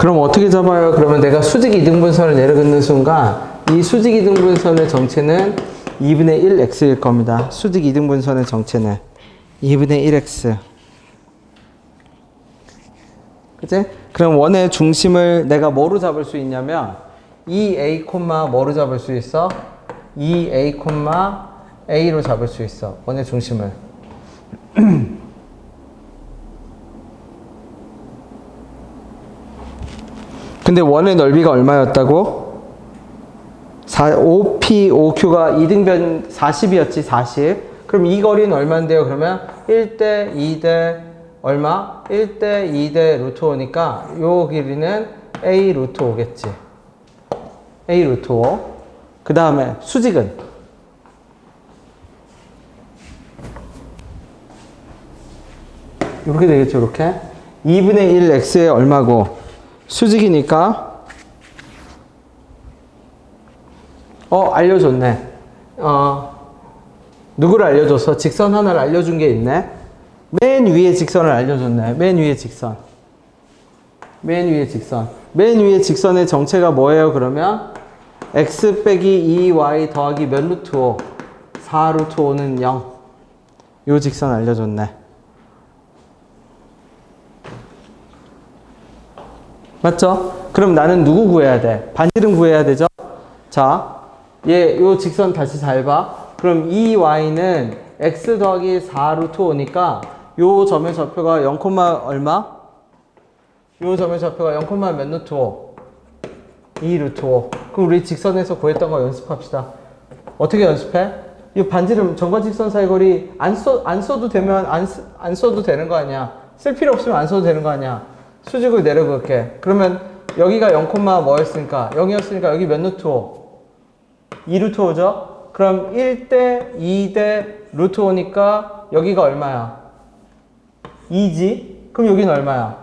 그럼 어떻게 잡아요? 그러면 내가 수직 이등분선을 내려긋는 순간 이 수직 이등분선의 정체는 2분의 1x일 겁니다. 수직 이등분선의 정체는 2분의 1x. 그치? 그럼 원의 중심을 내가 뭐로 잡을 수 있냐면 2a, 뭐로 잡을 수 있어? 2a, a로 잡을 수 있어. 원의 중심을. 근데 원의 넓이가 얼마였다고? 5p, 5q가 이등변 40이었지, 40. 그럼 이 거리는 얼마인데요? 그러면 1대 2대 얼마? 1대 2대 루트 5니까 요 길이는 a 루트 5겠지. a 루트 5. 그 다음에 수직은? 이렇게 되겠죠, 이렇게. 2분의 1 x에 얼마고? 수직이니까 알려줬네. 누구를 알려줬어? 직선 하나를 알려준 게 있네. 맨 위에 직선을 알려줬네. 맨 위에 직선. 맨 위에 직선. 맨 위에 직선의 정체가 뭐예요? 그러면 x 빼기 2y 더하기 몇 루트 5? 4 루트 5는 0. 요 직선 알려줬네. 맞죠? 그럼 나는 누구 구해야 돼? 반지름 구해야 되죠? 자, 요 직선 다시 잘 봐. 그럼 이 y는 x 더하기 4 루트 5니까 요 점의 좌표가 0, 얼마? 요 점의 좌표가 0, 몇 루트 5? 2 루트 5. 그럼 우리 직선에서 구했던 거 연습합시다. 어떻게 연습해? 이 반지름 점과 직선 사이 거리 안 써도 되면 안 써도 되는 거 아니야? 쓸 필요 없으면 안 써도 되는 거 아니야? 수직을 내려볼게. 그러면 여기가 0, 뭐였으니까? 0이었으니까 여기 몇 루트 5? 2 루트 5죠? 그럼 1대 2대 루트 5니까 여기가 얼마야? 2지? 그럼 여기는 얼마야?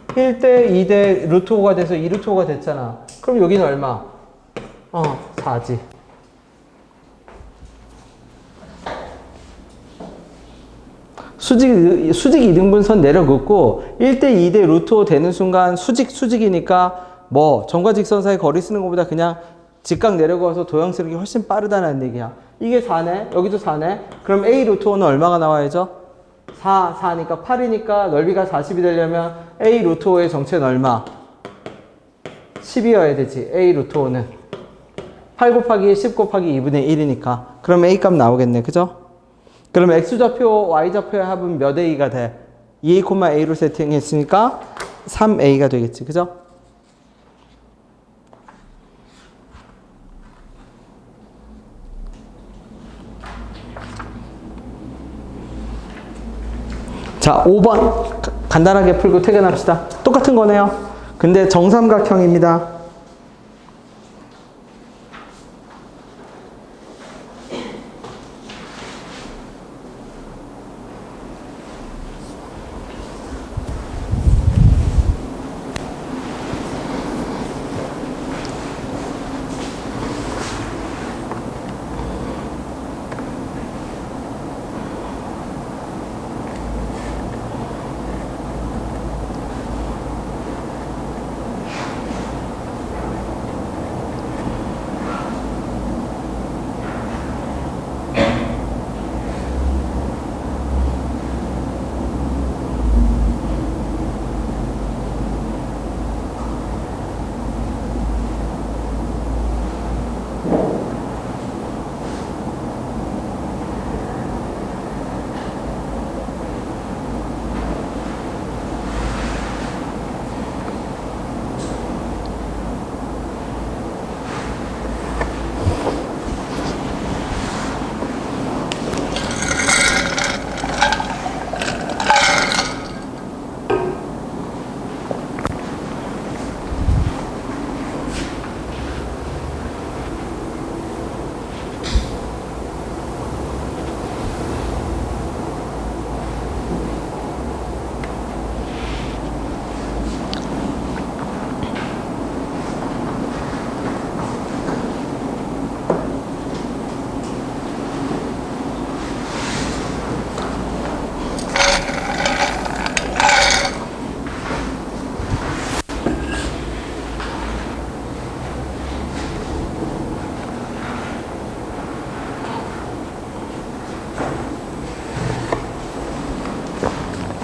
1대 2대 루트 5가 돼서 2 루트 5가 됐잖아. 그럼 여기는 얼마? 4지. 수직 이등분선 내려긋고 1대 2대 루트 5 되는 순간 수직이니까 점과 직선 사이 거리 쓰는 것보다 그냥 직각 내려가서 도형 쓰는 게 훨씬 빠르다는 얘기야. 이게 4네. 여기도 4네. 그럼 a 루트 5는 얼마가 나와야죠? 4니까 8이니까 넓이가 40이 되려면 a 루트 5의 정체는 얼마? 10이어야 되지. a 루트 5는 8 곱하기 10 곱하기 2분의 1이니까 그럼 a 값 나오겠네. 그죠? 그럼 x좌표, y좌표의 합은 몇 a가 돼? 2a, a로 세팅했으니까 3a가 되겠지. 그죠? 자, 5번 간단하게 풀고 퇴근합시다. 똑같은 거네요. 근데 정삼각형입니다.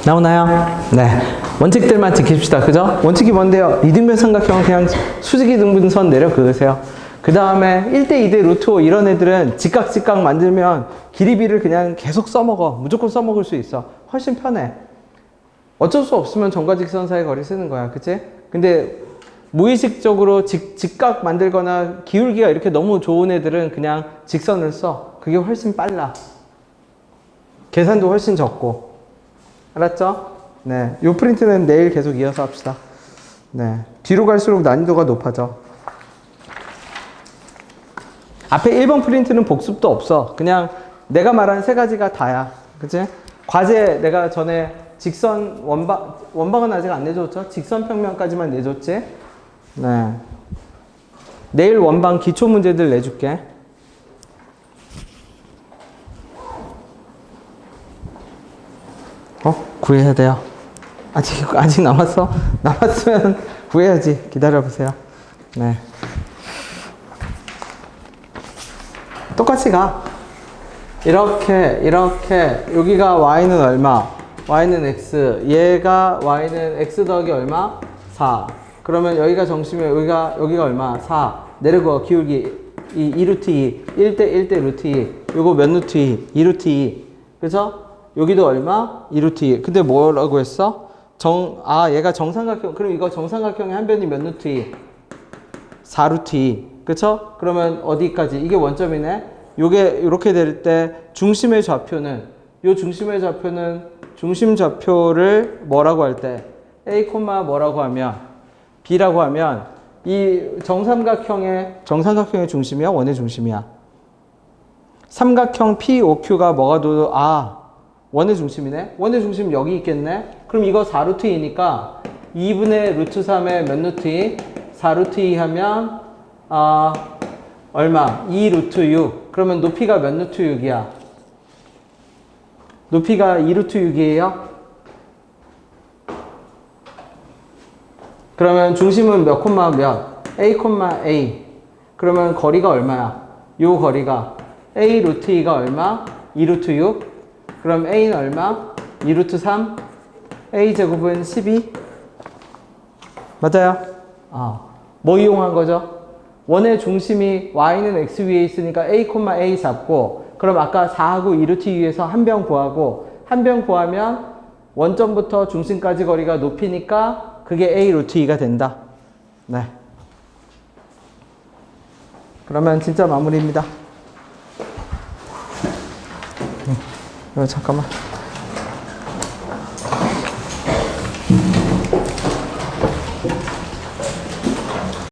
나오나요? 네. 원칙들만 지킵시다. 그죠? 원칙이 뭔데요? 이등변 삼각형은 그냥 수직이 등분선 내려 그으세요. 그 다음에 1대 2대 루트 5 이런 애들은 직각 만들면 길이비를 그냥 계속 써먹어. 무조건 써먹을 수 있어. 훨씬 편해. 어쩔 수 없으면 점과 직선 사이 거리 쓰는 거야. 그치? 근데 무의식적으로 직각 만들거나 기울기가 이렇게 너무 좋은 애들은 그냥 직선을 써. 그게 훨씬 빨라. 계산도 훨씬 적고. 알았죠? 네. 요 프린트는 내일 계속 이어서 합시다. 네. 뒤로 갈수록 난이도가 높아져. 앞에 1번 프린트는 복습도 없어. 그냥 내가 말한 세 가지가 다야. 그치? 과제 내가 전에 직선 원방은 아직 안 내줬죠? 직선 평면까지만 내줬지? 네. 내일 원방 기초 문제들 내줄게. 구해야 돼요. 아직 남았어? 남았으면 구해야지. 기다려보세요. 네. 똑같이 가. 이렇게, 여기가 y는 얼마? y는 x. 얘가 y는 x 더하기 얼마? 4. 그러면 여기가 정심이면 여기가 얼마? 4. 내려고 기울기 2루트 2. 1대 루트 2. 요거 몇 루트 2? 2루트 2. 그죠? 여기도 얼마? 2루트 2. 근데 뭐라고 했어? 얘가 정삼각형. 그럼 이거 정삼각형의 한 변이 몇 루트 2? 4루트 2. 그쵸? 그러면 어디까지? 이게 원점이네? 요게 이렇게 될 때 중심의 좌표는 중심 좌표를 뭐라고 할 때 A, 뭐라고 하면 B라고 하면 이 정삼각형의 중심이야? 원의 중심이야? 삼각형 POQ가 뭐가 도 원의 중심이네? 원의 중심 여기 있겠네? 그럼 이거 4루트 2니까 2분의 루트 3에 몇 루트 2? 4루트 2 하면 얼마? 2루트 6. 그러면 높이가 몇 루트 6이야? 높이가 2루트 6이에요? 그러면 중심은 몇 콤마 몇? A, A. 그러면 거리가 얼마야? 요 거리가 A 루트 2가 얼마? 2루트 6. 그럼 A는 얼마? 2루트 3. A 제곱은 12. 맞아요? 뭐 이용한 거죠? 원의 중심이 y는 x 위에 있으니까 a, a 잡고, 그럼 아까 4하고 2루트 2에서 한 변 구하고, 한 변 구하면 원점부터 중심까지 거리가 높이니까 그게 a 루트 2가 된다. 네. 그러면 진짜 마무리입니다. 잠깐만.